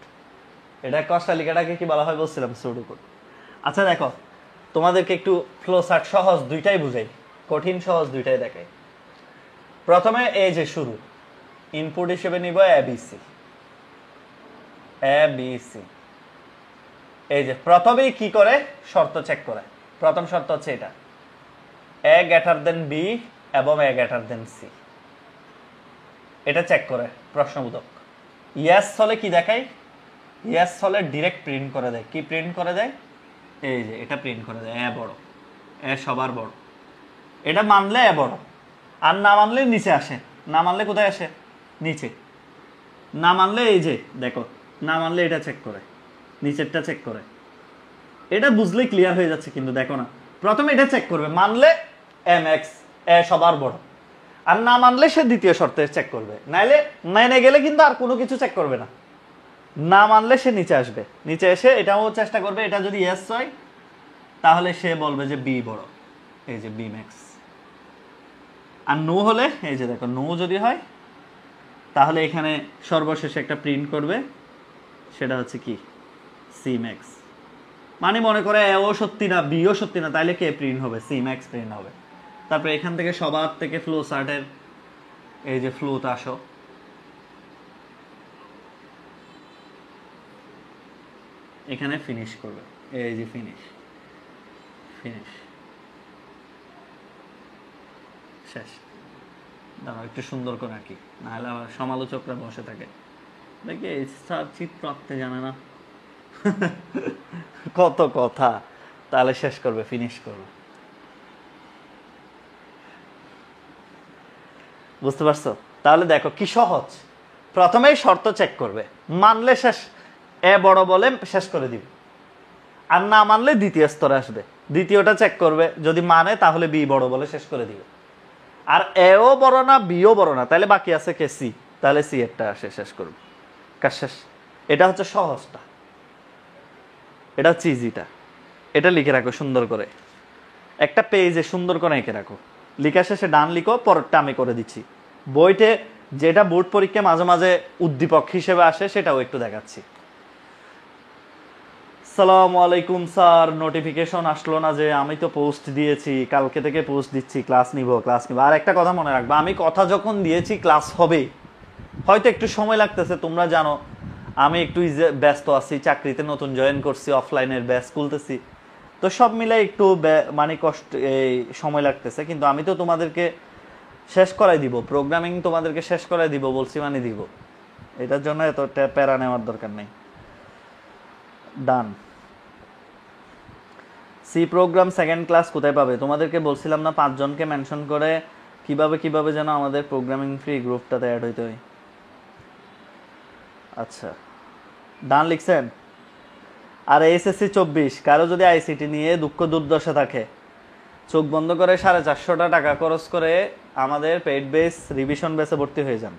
এটা কষ তালিকাটাকে কি বলা হয় বলছিলাম, সুডুকুট। আচ্ছা দেখো তোমাদেরকে একটু ফ্লো চার্ট সহজ দুইটাই বুঝাই, কঠিন সহজ দুইটাই দেখাই। প্রথমে এই যে শুরু, ইনপুট হিসেবে নিব এবিসি, এবিসি। এই যে প্রথমেই কি করে শর্ত চেক করে, প্রথম শর্ত হচ্ছে এটা, এ গ্রেটার দেন বি এবং এ গ্রেটার দেন সি, এটা চেক করে প্রশ্নবোধক। ইয়েস হলে কি দেখায়, ইয়েস হলে ডিরেক্ট প্রিন্ট করে দেয়। কি প্রিন্ট করে দেয়, এই যে এটা প্রিন্ট করে দেয়, এ বড়, এ সবার বড়। এটা মানলে এ বড়, আর না মানলে নিচে আসে। না মানলে কোথায় আসে, নিচে। না মানলে এই যে দেখো, না মানলে এটা চেক করে, নিচেরটা চেক করে। এটা বুঝলে ক্লিয়ার হয়ে যাচ্ছে কিন্তু দেখো না, প্রথমে এটা চেক করবে, মানলে এম এক্স এ সবার বড়, আর না মানলে সে দ্বিতীয় শর্তে চেক করবে। নাইলে মেনে গেলে কিন্তু আর কোনো কিছু চেক করবে না। না মানলে সে নিচে আসবে, নিচে এসে এটাও চেষ্টা করবে, এটা যদি ইয়েস হয় তাহলে সে বলবে যে বি বড়, এই যে বি ম্যাক্স। আর নো হলে এই যে দেখো নো যদি হয় তাহলে এখানে সর্বশেষে একটা প্রিন্ট করবে, সেটা হচ্ছে কি সি ম্যাক্স। মানে মনে করে এও সত্যি না বিও সত্যি না, তাইলে কে প্রিন্ট হবে? সি ম্যাক্স প্রিন্ট হবে। তারপরে এখান থেকে সবার থেকে ফ্লো চার্টের এই যে ফ্লোতে আসো, এখানে ফিনিশ করবে, এই যে ফিনিশ ফিনিশ শেষ। দাঁড়াও একটু সুন্দর করে আঁকি, নাহলে আবার সমালোচকরা বসে থাকে, দেখে স্যার চিত্র আঁকতে জানে না কত কথা। তাহলে শেষ করবে, ফিনিশ করবে। বুঝতে পারছো? তাহলে দেখো কি সহজ। প্রথমেই শর্ত চেক করবে, মানলে শেষ, এ বড় বলে শেষ করে দিবে, আর না মানলে দ্বিতীয় স্তরে আসবে, দ্বিতীয়টা চেক করবে, যদি মানে তাহলে বি বড় বলে শেষ করে দিবে। আর এও বড় না বিও বড় না, তাহলে বাকি আছে কে সি, তাহলে সি একটা আসে শেষ করবে, কাজ শেষ। এটা হচ্ছে সহজটা, এটা হচ্ছে ইজিটা। এটা লিখে রাখো সুন্দর করে, একটা পেজে সুন্দর করে এঁকে রাখো, লিখা শেষে ডান লিখো, পরেরটা আমি করে দিচ্ছি। বইতে যেটা বোর্ড পরীক্ষা মাঝে মাঝে উদ্দীপক হিসেবে আসে সেটাও একটু দেখাচ্ছি। সালামু আলাইকুম স্যার, নোটিফিকেশন আসলো না যে? আমি তো পোস্ট দিয়েছি, কালকে থেকে পোস্ট দিচ্ছি, ক্লাস নিব ক্লাস নিব। আর একটা কথা মনে রাখবা, আমি কথা যখন দিয়েছি ক্লাস হবে, হয়তো একটু সময় লাগতেছে, তোমরা জানো আমি একটু ব্যস্ত আছি, চাকরিতে নতুন জয়েন করছি, অফলাইনের ব্যাচ খুলতেছি, তো সব মিলে একটু মানে কষ্ট, এই সময় লাগতেছে, কিন্তু আমি তো তোমাদেরকে শেষ করাই দিব, প্রোগ্রামিং তোমাদেরকে শেষ করাই দিব বলছি, মানে দিব। এটার জন্য এত প্যারা নেওয়ার দরকার নেই। ডান। সি প্রোগ্রাম সেকেন্ড ক্লাস কোথায় পাবে? তোমাদেরকে বলছিলাম না 5 জনকে মেনশন করে কিভাবে যেন আমাদের প্রোগ্রামিং ফ্রি গ্রুপটাতে অ্যাড হইতে হয়। আচ্ছা, ডান লিখছেন। আর এসএসসি 24 কারো যদি আইসিটি নিয়ে দুঃখ দুর্দশা থাকে, চোখ বন্ধ করে 450 টাকা খরচ করে আমাদের পেইড বেস রিভিশন বেসে ভর্তি হয়ে যান,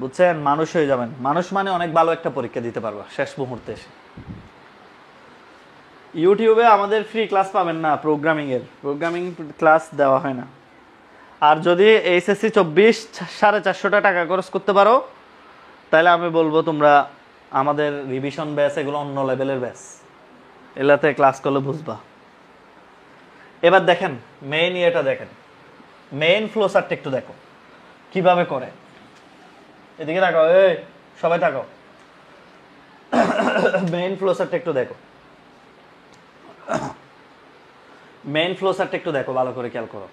বুঝছেন? মানুষ হয়ে যাবেন, মানুষ মানে অনেক ভালো একটা পরীক্ষা দিতে পারবা শেষ মুহূর্তে এসে। ইউটিউবে আমাদের ফ্রি ক্লাস পাবেন না, প্রোগ্রামিং ক্লাস দেওয়া হয় না। আর যদি এইচএসসি 24 450 টাকা খরচ করতে পারো, তাহলে আমি বলবো তোমরা আমাদের রিভিশন ব্যাচ, এগুলো অন্য লেভেলের ব্যাচ, এলাতে ক্লাস করলে বুঝবা। এবার দেখেন মেইন ইয়েটা দেখেন, মেইন ফ্লো চার্টটা একটু দেখো কিভাবে করে। এদিকে তাকাও, এই সবাই তাকাও, মেইন ফ্লো চার্টটা একটু দেখো, মেইন ফ্লো চার্টটা একটু দেখো, ভালো করে খেয়াল করো।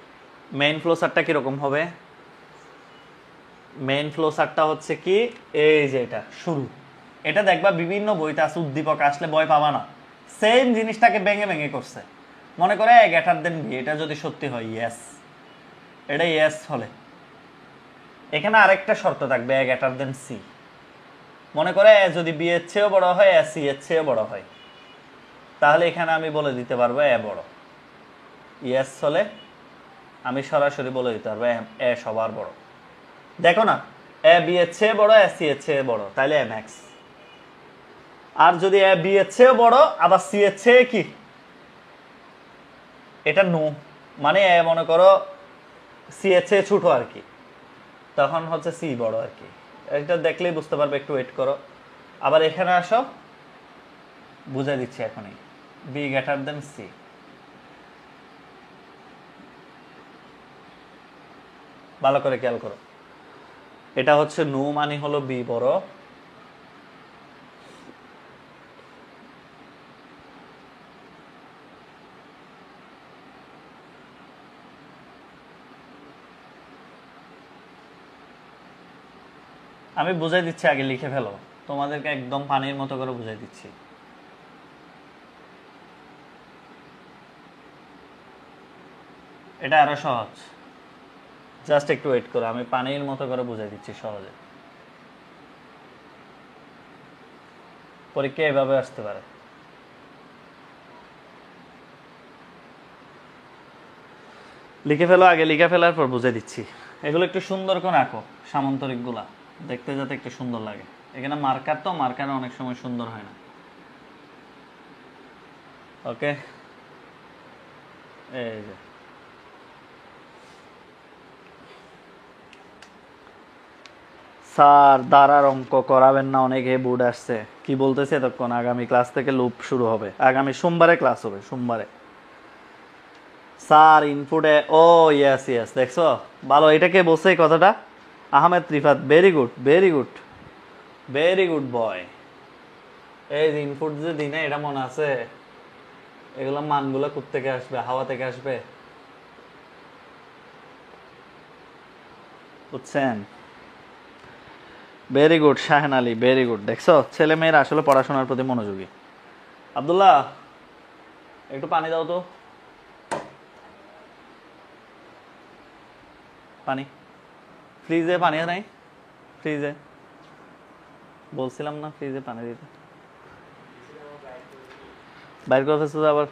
মেইন ফ্লো চার্টটা কিরকম হবে? মেইন ফ্লো চার্টটা হচ্ছে কি, এই যে এটা শুরু, এটা দেখবা বিভিন্ন বইতে আছে, উদ্দীপক আসলে ভয় পাবা না, সেম জিনিসটাকে ভেঙে ভেঙে করছে। মনে করে এ গ্রেটার দেন বি, এটা যদি সত্যি হয় ইয়েস, এটা ইয়েস হলে এখানে আরেকটা শর্ত থাকবে, এ গ্রেটার দেন সি। মনে করে এ যদি বি এর চেয়েও বড় হয়, এ সি এর চেয়েও বড় হয়, তাহলে এখানে আমি বলে দিতে পারবো এ বড়। ইয়েস হলে আমি সরাসরি বলে দিতে পারবো এ সবার বড়। দেখো না, এ বি এর চেয়ে বড়, এ সি এর চেয়ে বড়, তাইলে এ ম্যাক্স। আর যদি এ বি এর চেয়ে বড় আবার সি এর চেয়ে কি, এটা নো, মানে এ মনে করো সি এর চেয়ে ছোট আর কি, তখন হচ্ছে সি বড় আর কি। এটা দেখলেই বুঝতে পারবে, একটু ওয়েট করো। আবার এখানে আসো, বুঝাই দিচ্ছি এখনই, বি গ্রেটার দেন সি। ভালো করে খেয়াল করো, এটা হচ্ছে নো মানে হলো বি বড়, আমি বুঝাই দিচ্ছি, আগে লিখে ফেলো, তোমাদেরকে একদম পানির মতো করে বুঝাই দিচ্ছি। এটা আরো সহজ, জাস্ট একটু ওয়েট করো, আমি পানির মতো করে বুঝাই দিচ্ছি সহজে। পরীক্ষা এভাবে আসতে পারে। লিখে ফেলো, আগে লিখে ফেলার পর বুঝাই দিচ্ছি। এগুলো একটু সুন্দর করে আঁকো, সামান্তরিক গুলা দেখতে যাতে একটু সুন্দর লাগে। এখানে মার্কার, তো মার্কার অনেক সময় সুন্দর হয় না। ওকে, এই যে স্যার দাঁড়ার অঙ্ক করাবেন না, অনেকে বুড আসছে। কি বলতেছে এতক্ষণ? আগামী ক্লাস থেকে লুপ শুরু হবে, আগামী সোমবারে ক্লাস হবে, সোমবারে। স্যার ইনপুটে, ও ইয়েস ইয়েস, দেখছো ভালো। এটা কে বলছে এই কথাটা? Ahmed Rifat, very good very good very good boy. এই যে ইনপুট যে দিনে, এটা মনে আছে? এগুলো মানগুলো থেকে আসবে, হাওয়া থেকে আসবে, বুঝছেন? Very good Shahen Ali, very good. দেখছো ছেলে মেয়েরা আসলে পড়াশোনার প্রতি মনোযোগী। আব্দুল্লাহ একটু পানি দাও তো, পানি। ফ্রিজে পানি নাই? ফ্রিজে বলছিলাম না ফ্রিজে পানি দিতে? বাইর করে ফেলছো আবার?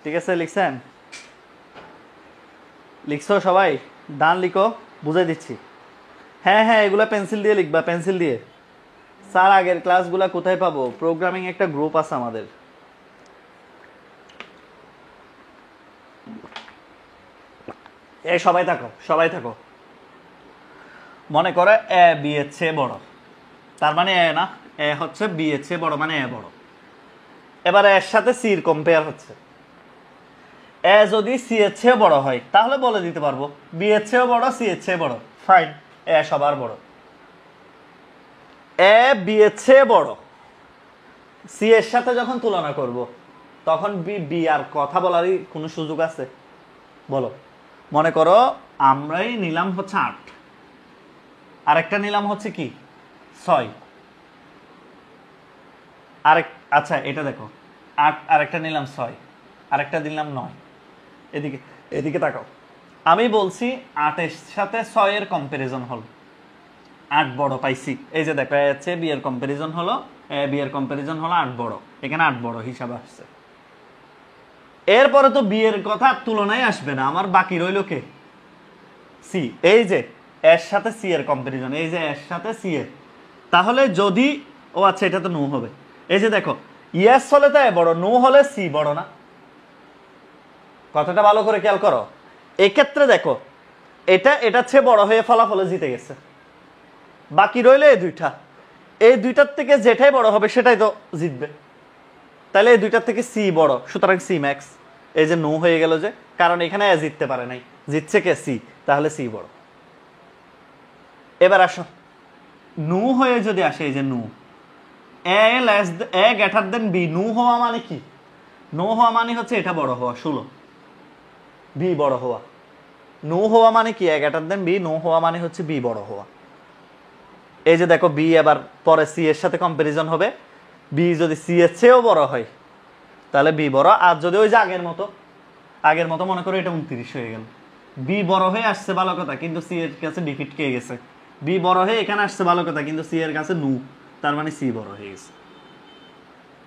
ঠিক আছে, লিখছেন? লিখছো সবাই? ডান লিখো, বুঝাই দিচ্ছি। হ্যাঁ হ্যাঁ, এগুলা পেন্সিল দিয়ে লিখবা, পেন্সিল দিয়ে। স্যার আগের ক্লাসগুলা কোথায় পাবো? প্রোগ্রামিং একটা গ্রুপ আছে আমাদের। এই সবাই থাকো, সবাই থাকো। মনে করো এ বি এর চেয়ে বড়, তার মানে এ না, এ হচ্ছে বি এর চেয়ে বড়, মানে এ বড়। এবার এর সাথে সি এর কম্পেয়ার হচ্ছে। এ যদি সি এর চেয়ে বড় হয় তাহলে বলে দিতে পারবো বি এর চেয়েও বড়, সি এর চেয়ে বড়, ফাইন। এ সবার বড়, এ বি এর চেয়ে বড়। সি এর সাথে যখন তুলনা করব তখন বি বি আর কথা বলারই কোনো সুযোগ আছে? বলো। মনে করো আমরাই নিলাম হচ্ছে 8, আরেকটা নিলাম হচ্ছে কি 6, আরেক, আচ্ছা এটা দেখো 8, আরেকটা নিলাম 6, আরেকটা দিলাম 9। এদিকে এদিকে তাকাও, আমি বলছি 8 এর সাথে 6 এর কম্পারিজন হল, 8 বড় পাইছি। এই যে দেখো, যাচ্ছে বি এর কম্পারিজন হলো, বি এর কম্পারিজন হলো 8 বড়, এখানে 8 বড় হিসাব আসছে। এরপরে তো বি এর কথা তুলনায় আসবে না, আমার বাকি রইল কে? সি। এই যে এর সাথে সি এর কম্পারিজন, এই যে এর সাথে সি এর, তাহলে যদি, ও আচ্ছা এটা তো নো হবে। এই যে দেখো, ইয়েস হলে তো এ বড়, নো হলে সি বড় না? কথাটা ভালো করে খেয়াল করো। এক্ষেত্রে দেখো, এটা এটার চেয়ে বড় হয়ে ফলাফলে জিতে গেছে, বাকি রইলে এই দুইটা, এই দুইটার থেকে যেটাই বড় হবে সেটাই তো জিতবে। তাহলে এই দুইটার থেকে সি বড়, সুতরাং সি ম্যাক্স। এই যে নো হয়ে গেল, যে কারণ এখানে এ জিততে পারে নাই, জিতছে কে? সি, তাহলে সি বড়। এবার আসো, নো হয়ে যদি আসে, এই যে নো, এ লেস, এ গ্রেটার দেন বি, নো হওয়া মানে কি? নো হওয়া মানে হচ্ছে এটা বড় হওয়া, 16, বি বড় হওয়া। নো হওয়া মানে কি? এ গ্রেটার দেন বি, নো হওয়া মানে হচ্ছে বি বড় হওয়া। এই যে দেখো, বি এবার পরে সি এর সাথে কম্পারিজন হবে, বি যদি সি এর চেয়েও বড় হয় তাহলে বি বড়। আর যদি ওই যে আগের মতো মনে করো এটা 29 হয়ে গেল, বি বড় হয়ে আসছে ভালো কথা, কিন্তু সি এর কাছে ডিফিট খেয়ে গেছে। বি বড় হয়ে এখানে আসছে ভালো কথা, কিন্তু সি এর কাছে নো, তার মানে সি বড় হয়ে গেছে।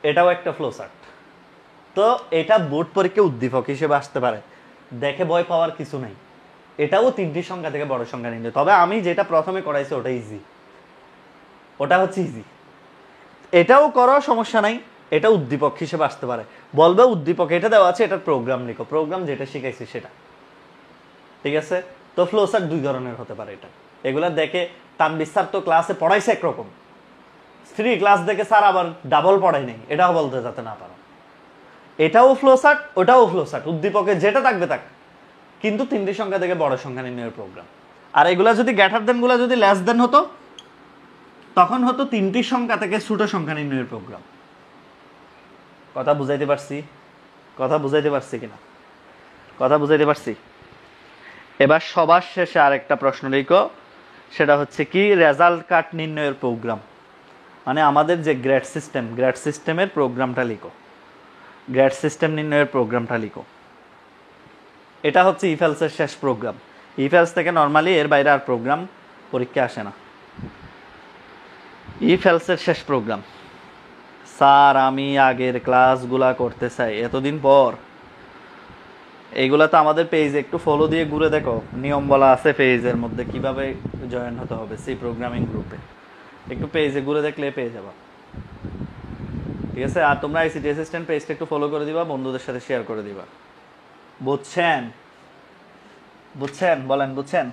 এটাও একটা ফ্লো চার্ট। তো এটা বোর্ড পরীক্ষা উদ্দীপক হিসেবে আসতে পারে, দেখে ভয় পাওয়ার কিছু নাই। এটাও 3টি সংখ্যা থেকে বড় সংখ্যা নিলে, তবে আমি যেটা প্রথমে করাইছি ওটা ইজি, ওটা হচ্ছে ইজি। এটাও করো, সমস্যা নাই, এটা উদ্দীপক হিসেবে আসতে পারে। বলবে উদ্দীপক এটা দেওয়া আছে, এটার প্রোগ্রাম লিখো, প্রোগ্রাম যেটা শিখাইছি সেটা। ঠিক আছে? তো ফ্লো চার্ট 2 ধরনের হতে পারে। এটা এগুলা দেখে তানবির স্যার তো ক্লাসে পড়াইছে একরকম, ফ্রি ক্লাস দেখে স্যার আবার ডাবল পড়াই নেই, এটাও বলতে যাতে না পারো। এটাও ফ্লো চার্ট, ওটাও ফ্লো চার্ট, উদ্দীপকে যেটা থাকবে থাক, কিন্তু 3টি সংখ্যা থেকে বড় সংখ্যা নির্ণয়ের প্রোগ্রাম। আর এগুলা যদি গ্রেটার দেন গুলা যদি লেস দেন হতো, তখন হতো 3টি সংখ্যা থেকে ছোট সংখ্যা নির্ণয়ের প্রোগ্রাম। কথা বুঝাইতে পারছি? কথা বুঝাইতে পারছি কিনা? কথা বুঝাইতে পারছি? এবার সবার শেষে আরেকটা প্রশ্ন লিখো, সেটা হচ্ছে কি রেজাল্ট কার্ড নির্ণয়ের প্রোগ্রাম, মানে আমাদের যে গ্রেড সিস্টেম, গ্রেড সিস্টেমের প্রোগ্রামটা লিখো, গ্রেড সিস্টেম নির্ণয়ের প্রোগ্রামটা লিখো। এটা হচ্ছে ইফেলসের শেষ প্রোগ্রাম। ইফেলস থেকে নর্মালি এর বাইরে আর প্রোগ্রাম পরীক্ষা আসে না। ইফেলসের শেষ প্রোগ্রাম। স্যার আমি আগের ক্লাসগুলা করতে চাই, এতদিন পর এইগুলা তো আমাদের পেজে একটু ফলো দিয়ে ঘুরে দেখো, নিয়ম বলা আছে পেজের মধ্যে কিভাবে জয়েন হতে হবে সি প্রোগ্রামিং গ্রুপে। একটু পেজে ঘুরে দেখলে পেয়ে যাবা, ঠিক আছে? আর তোমরা আইসিটি অ্যাসিস্ট্যান্ট পেজটা একটু ফলো করে দিবা, বন্ধুদের সাথে শেয়ার করে দিবা। বুঝছেন? বুঝছেন? বলেন বুঝছেন?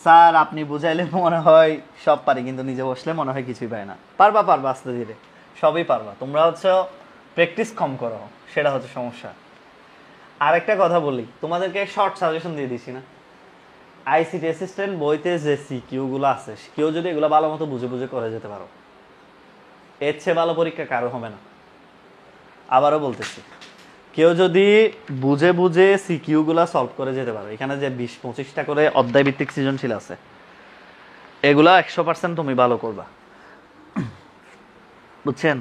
স্যার আপনি বুঝাইলে মনে হয় সব পারি, কিন্তু নিজে বসলে মনে হয় কিছুই পায় না। পারবা পারবা, আস্তে ধীরে সবই পারবা। তোমরা হচ্ছে প্র্যাকটিস কম করো, সেটা হচ্ছে সমস্যা। আরেকটা কথা বলি, তোমাদেরকে শর্ট সাজেশন দিয়ে দিছি না, আইসিটি অ্যাসিস্ট্যান্ট বইতে যে সিকিউগুলো আছে, কেউ যদি এগুলো ভালো মতো বুঝে বুঝে করে যেতে পারো, এর চেয়ে ভালো পরীক্ষা কারো হবে না। আবারও বলতেছি, কেউ যদি বুঝে বুঝে সিকিউগুলো সলভ করে যেতে পারো, এখানে যে 20-25টা করে অধ্যায় ভিত্তিক সৃজনশীল আছে, এগুলা 100% তুমি ভালো করবা। বুঝছেন?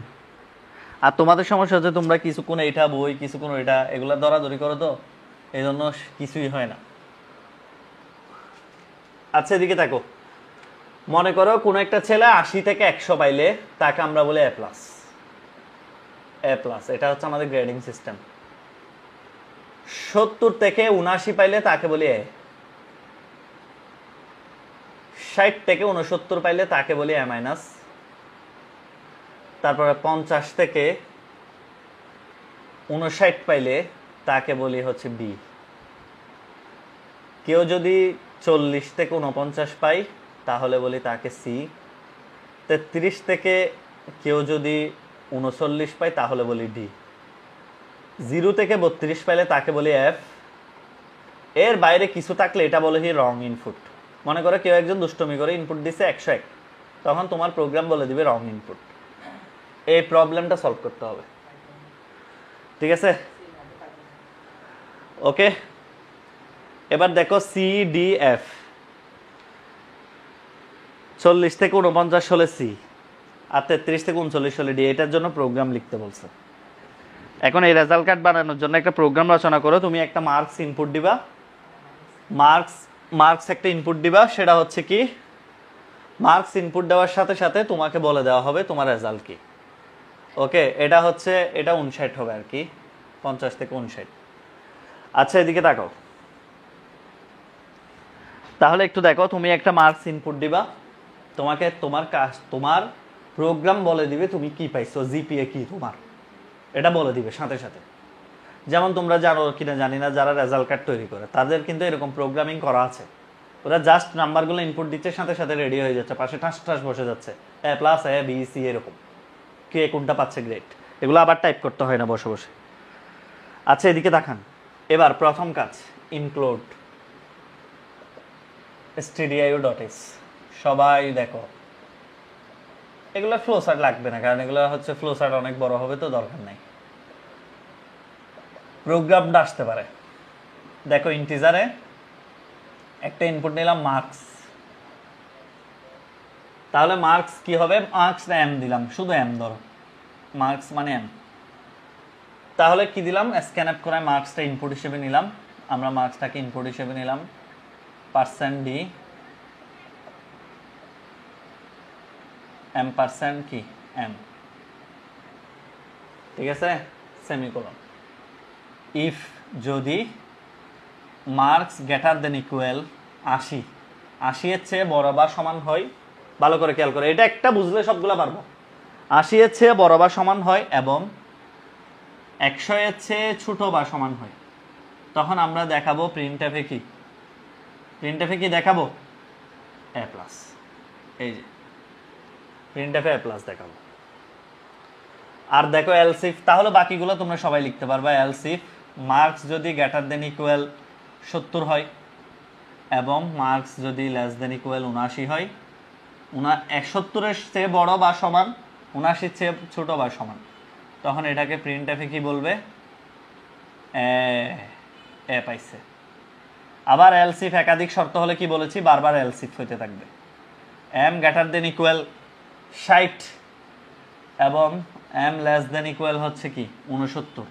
আর তোমাদের সমস্যা হচ্ছে তোমরা কিছুক্ষণ এটা বই, কিছুক্ষণ এটা, এগুলা দরাদরি করো, তো এই জন্য কিছুই হয় না। আচ্ছা এদিকে দেখো, মনে করো কোনো একটা ছেলে 80 থেকে 100 পাইলে তাকে আমরা বলি এ প্লাস। এ প্লাস এটা হচ্ছে আমাদের গ্রেডিং সিস্টেম। 70 থেকে 79 পাইলে তাকে বলি এ। 60 থেকে 69 পাইলে তাকে বলি এ মাইনাস। তারপরে 50 থেকে 59 পাইলে তাকে বলি হচ্ছে বি। কেউ যদি 40 থেকে 49 পাই তাহলে বলি তাকে সি। 33 থেকে কেউ যদি 39 পাই তাহলে বলি ডি। 0 থেকে 32 পাইলে তাকে বলি এফ। এর বাইরে কিছু থাকলে এটা বলে কি রং ইনপুট। মনে করো কেউ একজন দুষ্টমি করে ইনপুট দিছে 101, তখন তোমার প্রোগ্রাম বলে দিবে রং ইনপুট। এই প্রবলেমটা সলভ করতে হবে, ঠিক আছে? ওকে, এবার দেখো সি ডি এফ। 40 থেকে 49 হলে সি, আর 33 থেকে 39 হলে ডি। এটার জন্য প্রোগ্রাম লিখতে বলছে। এখন এই রেজাল্ট কার্ড বানানোর জন্য একটা প্রোগ্রাম রচনা করো। তুমি একটা মার্কস ইনপুট দিবা, মার্কস একটা ইনপুট দিবা। সেটা হচ্ছে কি, মার্কস ইনপুট দেওয়ার সাথে সাথে তোমাকে বলে দেওয়া হবে তোমার রেজাল্ট কি। ওকে, এটা হচ্ছে, এটা 59 হবে আর কি, 50 থেকে 59। আচ্ছা এদিকে দেখো, তাহলে একটু দেখো, তুমি একটা মার্কস ইনপুট দিবা, তোমাকে তোমার প্রোগ্রাম বলে দিবে তুমি কি পাইছো, জিপিএ কি তোমার, এটা বলে দিবে সাথে সাথে। যেমন তোমরা জানো কিনা জানি না, যারা রেজাল্ট কার্ড তৈরি করে তাদের কিন্তু এরকম প্রোগ্রামিং করা আছে। ওরা জাস্ট নাম্বারগুলো ইনপুট দিচ্ছে, সাথে সাথে রেডি হয়ে যাচ্ছে, পাশে ঠাস ঠাস বসে যাচ্ছে, এ প্লাস এ বি সি, এরকম কে কোনটা পাচ্ছে গ্রেড। এগুলো আবার টাইপ করতে হয় না বসে বসে। আচ্ছা এদিকে দেখান, এবার প্রথম কাজ ইনক্লুড stdio.h। সবাই দেখো, এগুলো ফ্লো চার্ট লাগবে না, কারণ এগুলো হচ্ছে ফ্লো চার্ট অনেক বড় হবে, তো দরকার নাই। প্রোগ্রামটা আসতে পারে, দেখো ইন্টিজারে একটা ইনপুট নিলাম মার্কস, তাহলে মার্কস কি হবে, মার্কস এম দিলাম, শুধু এম ধরো, মার্কস মানে এম। তাহলে কি দিলাম, স্ক্যান আপ করে মার্কসটা ইনপুট হিসেবে নিলাম, আমরা মার্কসটাকে ইনপুট হিসেবে নিলাম, পার্সেন্ট ডি এম পার্সেন্ট কি এম, ঠিক আছে, সেমিকোলন। ইফ যদি মার্কস গ্রেটার দেন ইকুয়াল 80, 80 এর চেয়ে বড় বা সমান হয়, ভালো করে খেয়াল করে, এটা একটা বুঝলে সবগুলো পারবো। 80 এর চেয়ে বড় বা সমান হয় এবং 100 এর চেয়ে ছোট বা সমান হয়, তখন আমরা দেখাবো প্রিন্টএফে কি, প্রিন্টএফে কি দেখাবো, এ প্লাস। এই যে প্রিন্টএফে এ প্লাস দেখাবো। আর দেখো এলসিফ, তাহলে বাকিগুলো তোমরা সবাই লিখতে পারবা। এলসিফ মার্কস যদি গ্রেটার দেন ইকুয়াল 70 হয় এবং মার্কস যদি লেস দেন ইকুয়াল 79 হয়, 71-এর চেয়ে বড় বা সমান, 79-এর চেয়ে ছোট বা সমান, তখন এটাকে প্রিন্টএফে কি বলবে, এ পাইছে। আবার এলসিফ একাধিক শর্ত হলে কি বলেছি, বারবার এলসিফ হইতে থাকবে। এম গ্রেটার দেন ইকুয়াল 60 এবং এম লেস দেন ইকুয়াল হচ্ছে কি 69,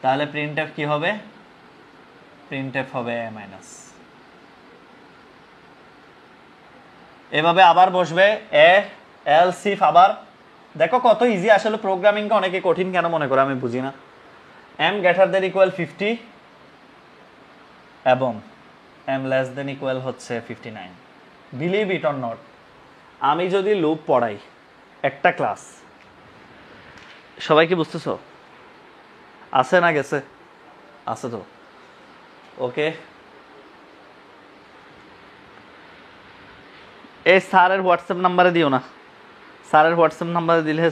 তাহলে প্রিন্টএফ কি হবে, প্রিন্টএফ হবে এ মাইনাস। এভাবে আবার বসবে এ এলসিফ। আবার দেখো কত ইজি, আসলে প্রোগ্রামিংটা অনেকে কঠিন কেন মনে করে আমি বুঝি না। m গ্রেটার দেন ইকুয়াল 50 এবং m লেস দেন ইকুয়াল হচ্ছে 59। বিলিভ ইট অর নট, আমি যদি লুপ পড়াই একটা ক্লাস, সবাই কি বুঝতেছো? আছে না গেছে? আছে তো, ওকে। এই স্যারের হোয়াটসঅ্যাপ নাম্বারে দিও না, স্যারের হোয়াটসঅ্যাপ নাম্বারে দিলে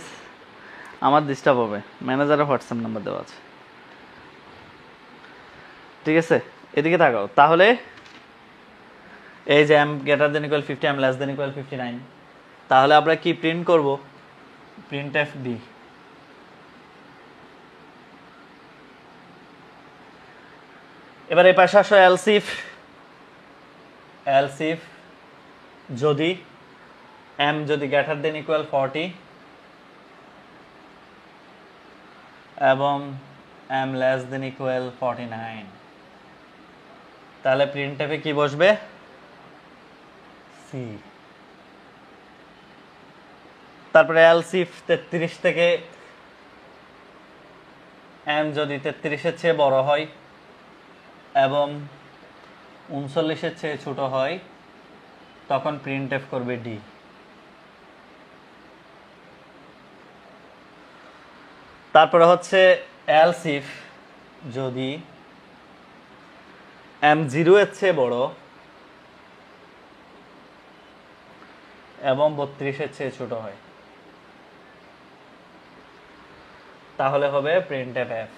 আমার ডিস্টার্ব হবে, ম্যানেজারের হোয়াটসঅ্যাপ নাম্বার দেওয়া আছে, ঠিক আছে? এদিকে তাকাও। তাহলে এই যে m greater than equal 50, m less than equal 59, তাহলে আমরা কি প্রিন্ট করব? Print F B. এবার এই পাশে আসো, এলসিফ যদি m যদি গ্রেটার দেন ইকুয়াল 40 এবং m লেস দেন ইকুয়াল 49, তাহলে প্রিন্ট এফে কি বসবে? সি। তারপরে এলসিফ 33 থেকে m যদি 33-এর চেয়ে বড় হয় এবং 39-এর চেয়ে ছোট হয়, তখন প্রিন্ট এফ করবে ডি। তারপরে হচ্ছে এলসিফ যদি m 0-এর চেয়ে বড় এবং 32-এর চেয়ে ছোট হয়, তাহলে হবে প্রিন্ট এফ এফ।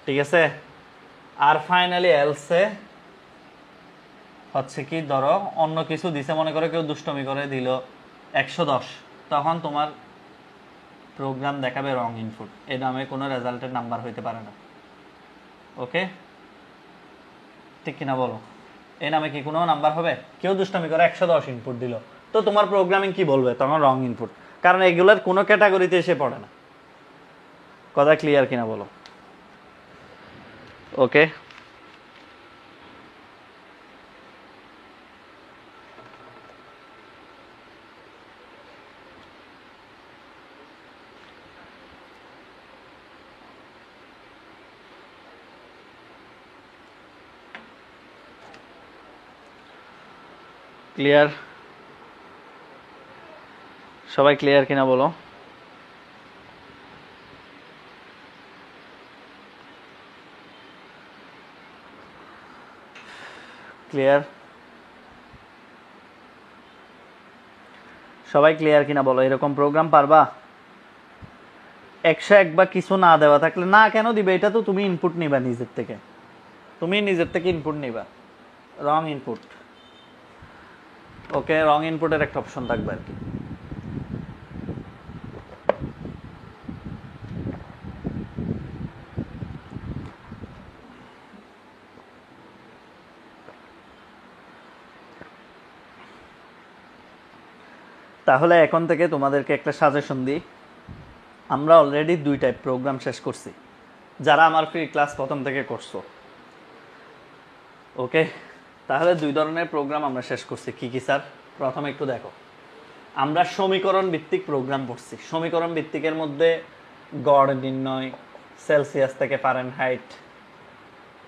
ঠিক আছে? আর ফাইনালি এলসে হচ্ছে কি, ধরো অন্য কিছু দিছে, মনে করে কেউ দুষ্টমি করে দিল 110, তখন তোমার প্রোগ্রাম দেখাবে রং ইনপুট, এই নামে কোনো রেজাল্টের নাম্বার হইতে পারে না। ওকে, ঠিক কিনা বলো? এই নামে কি কোনো নাম্বার হবে? কেউ দুষ্টমি করে 110 ইনপুট দিল, তো তোমার প্রোগ্রামিং কি বলবে? তখন রং ইনপুট, কারণ এগুলোর কোনো ক্যাটাগরিতে এসে পড়ে না। কথা ক্লিয়ার কিনা বলো? ওকে, ক্লিয়ার? সবাই ক্লিয়ার কিনা বলো? ক্লিয়ার? সবাই ক্লিয়ার কিনা বলো? এরকম প্রোগ্রাম পারবা? 101 বা কিছু না দেওয়া থাকলে না কেন দিবে? এটা তো তুমি ইনপুট নিবা নিজের থেকে, তুমি নিজের থেকে ইনপুট নিবা, রং ইনপুট। ওকে, রং ইনপুটের একটা অপশন থাকবে আর কি। তাহলে এখন থেকে তোমাদেরকে একটা সাজেশন দিই। আমরা অলরেডি 2 টাইপ প্রোগ্রাম শেষ করছি, যারা আমার ফ্রি ক্লাস প্রথম থেকে করছো। ওকে, তাহলে 2 ধরনের প্রোগ্রাম আমরা শেষ করছি। কি কি স্যার? প্রথমে একটু দেখো, আমরা সমীকরণ ভিত্তিক প্রোগ্রাম পড়ছি। সমীকরণ ভিত্তিকের মধ্যে গড় নির্ণয়, সেলসিয়াস থেকে ফারেনহাইট,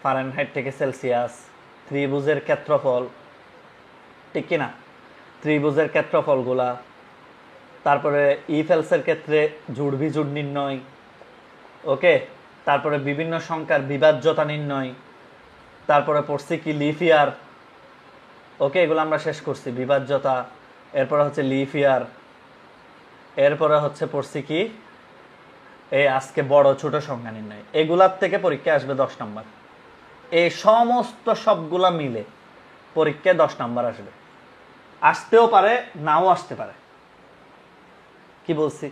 ফারেনহাইট থেকে সেলসিয়াস, ত্রিভুজের ক্ষেত্রফল, ঠিক কিনা? ত্রিভুজের ক্ষেত্রফলগুলা, তারপরে ইফ এলসের ক্ষেত্রে জোড় বিজোড় নির্ণয়, ওকে, তারপরে বিভিন্ন সংখ্যার বিভাজ্যতা নির্ণয়, তারপরে পড়ছি কি লিফ ইয়ার, ওকে, এগুলো আমরা শেষ করছি। বিভাজ্যতা, এরপরে হচ্ছে লিফ ইয়ার, এরপরে হচ্ছে পড়ছি কি এই আজকে বড় ছোট সংখ্যা নির্ণয়। এগুলার থেকে পরীক্ষা আসবে 10 নম্বর। এই সমস্ত সবগুলা মিলে পরীক্ষায় 10 নম্বর আসবে। আসতেও পারে, নাও আসতে পারে। কি বলছি?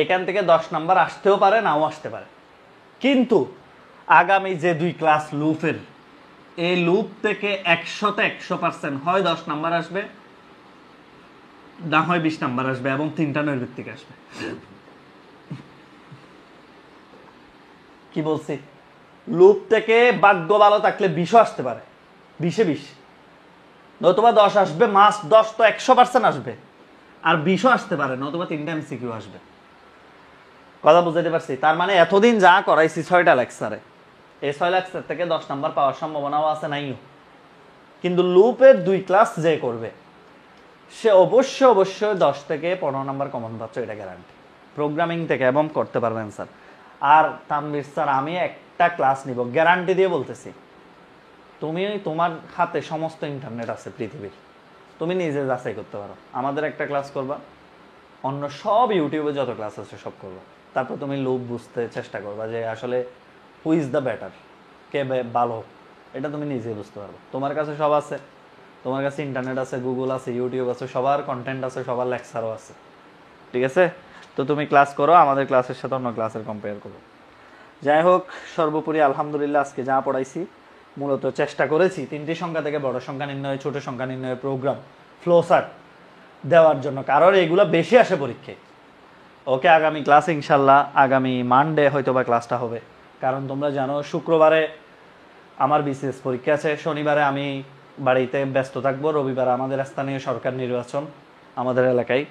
এখান থেকে 10 নম্বর আসতেও পারে, নাও আসতে পারে। কিন্তু আগামী যে 2 ক্লাস লুপের, এই লুপ থেকে 100তে 100% হয় 10 নম্বর আসবে, না হয় 20 নম্বর আসবে, এবং 3টা নৈর্ভিত্তিক আসবে। কি বলছি? লুপ থেকে ভাগ্য ভালো থাকলে 20ও আসতে পারে, 20-এ 20, নতুবা 10 আসবে, মাস 10 তো 100% আসবে। আর 20ও আসতে পারে, নতুবা 3টা এমসিকিউ আসবে। কথা বুঝাতে পারছি? তার মানে এতদিন যা করাইছি 6টা লেকচারে, এই 6 লেকচার থেকে 10 নাম্বার পাওয়ার সম্ভাবনাও আছে নাইও। কিন্তু লুপের 2 ক্লাস যে করবে সে অবশ্যই 10 থেকে 15 নাম্বার কমন পাচ্ছে, এটা গ্যারান্টি। প্রোগ্রামিং থেকে এবং করতে পারবেন স্যার। আর তানভীর স্যার আমি একটা ক্লাস নিব, গ্যারান্টি দিয়ে বলতেছি। তুমি তোমার হাতে সমস্ত ইন্টারনেট আছে পৃথিবীর, তুমি নিজে যাচাই করতে পারো। আমাদের একটা ক্লাস করবা, অন্য সব ইউটিউবে যত ক্লাস আছে সব করবা, তারপর তুমি লুপ বুঝতে চেষ্টা করবা যে আসলে হু ইজ দ্য বেটার, কে ভালো, এটা তুমি নিজে বুঝতে পারবে। তোমার কাছে সব আছে, তোমার কাছে ইন্টারনেট আছে, গুগল আছে, ইউটিউব আছে, সবার কন্টেন্ট আছে, সবার লেকচারও আছে, ঠিক আছে? তো তুমি ক্লাস করো, আমাদের ক্লাসের সাথে অন্য ক্লাসের কম্পেয়ার করো। যাই হোক, সর্বোপরি আলহামদুলিল্লাহ আজকে যা পড়াইছি মূলত চেষ্টা করেছি 3টি সংখ্যা থেকে বড় সংখ্যা নির্ণয়, ছোট সংখ্যা নির্ণয়ের প্রোগ্রাম, ফ্লোচার্ট দেওয়ার জন্য, কারণ এগুলো বেশি আসে পরীক্ষায়। ওকে, আগামী ক্লাস ইনশাল্লাহ আগামী মানডে হয়তো বা ক্লাসটা হবে, কারণ তোমরা জানো শুক্রবারে আমার বিসিএস পরীক্ষা আছে, শনিবারে আমি বাড়িতে ব্যস্ত থাকবো, রবিবারে আমাদের স্থানীয় সরকার নির্বাচন আমাদের এলাকায়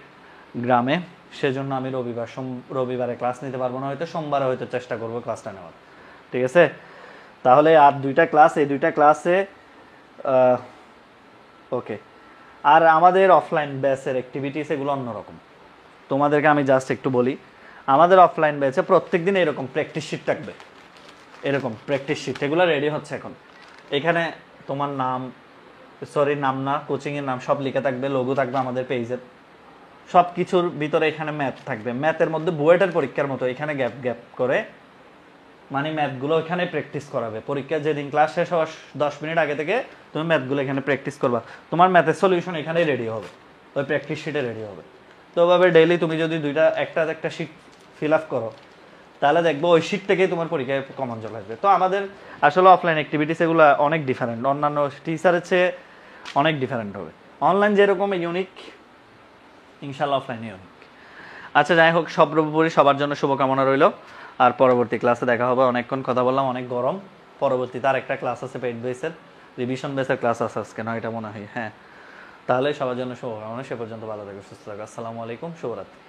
গ্রামে, সেজন্য আমি রবিবারে ক্লাস নিতে পারবো না, হয়তো সোমবারে হয়তো চেষ্টা করবো ক্লাসটা নেওয়ার, ঠিক আছে? তাহলে আর 2টা ক্লাস, এই 2টা ক্লাসে ওকে। আর আমাদের অফলাইন ব্যাচের অ্যাক্টিভিটিস এগুলো অন্যরকম, তোমাদেরকে আমি জাস্ট একটু বলি। আমাদের অফলাইন ব্যাচে প্রত্যেক দিন এরকম প্র্যাকটিস শিট থাকবে, এরকম প্র্যাকটিস শিট, এগুলো রেডি হচ্ছে এখন। এখানে তোমার নাম, নাম না, কোচিংয়ের নাম সব লিখে থাকবে, লোগো থাকবে আমাদের পেজের, সব কিছুর ভিতরে এখানে ম্যাথ থাকবে। ম্যাথের মধ্যে বুয়েটের পরীক্ষার মতো এখানে গ্যাপ গ্যাপ করে, মানে ম্যাথগুলো এখানে প্র্যাকটিস করাবে। পরীক্ষা যেদিন ক্লাস শেষ হওয়ার 10 মিনিট আগে থেকে তুমি ম্যাথগুলো এখানে প্র্যাকটিস করবা, তোমার ম্যাথের সলিউশন এখানেই রেডি হবে, ওই প্র্যাকটিস শিটে রেডি হবে। তো ওভাবে ডেইলি তুমি যদি একটা শিট ফিল আপ করো, তাহলে দেখবো ওই শিট থেকেই তোমার পরীক্ষায় কমন চলে আসবে। তো আমাদের আসলে অফলাইন অ্যাক্টিভিটিস এগুলো অনেক ডিফারেন্ট, অন্যান্য টিচারের চেয়ে অনেক ডিফারেন্ট হবে। অনলাইন যেরকম ইউনিক, ইনশাল্লাহ অফলাইন ইউনিক। আচ্ছা, যাই হোক, সর্বোপরি সবার জন্য শুভকামনা রইল। আর পরবর্তী ক্লাসে দেখা হবে। অনেকক্ষণ কথা বললাম, অনেক গরম। পরবর্তীতে আর একটা ক্লাস আছে পেইড বেসের, রিভিশন বেসের ক্লাস আছে আজকে, না এটা মনে হয়, হ্যাঁ। তাহলে সবার জন্য শুভকামনা, সে পর্যন্ত ভালো থাকো, সুস্থ থাকো। আসসালামু আলাইকুম, শুভরাত্রি।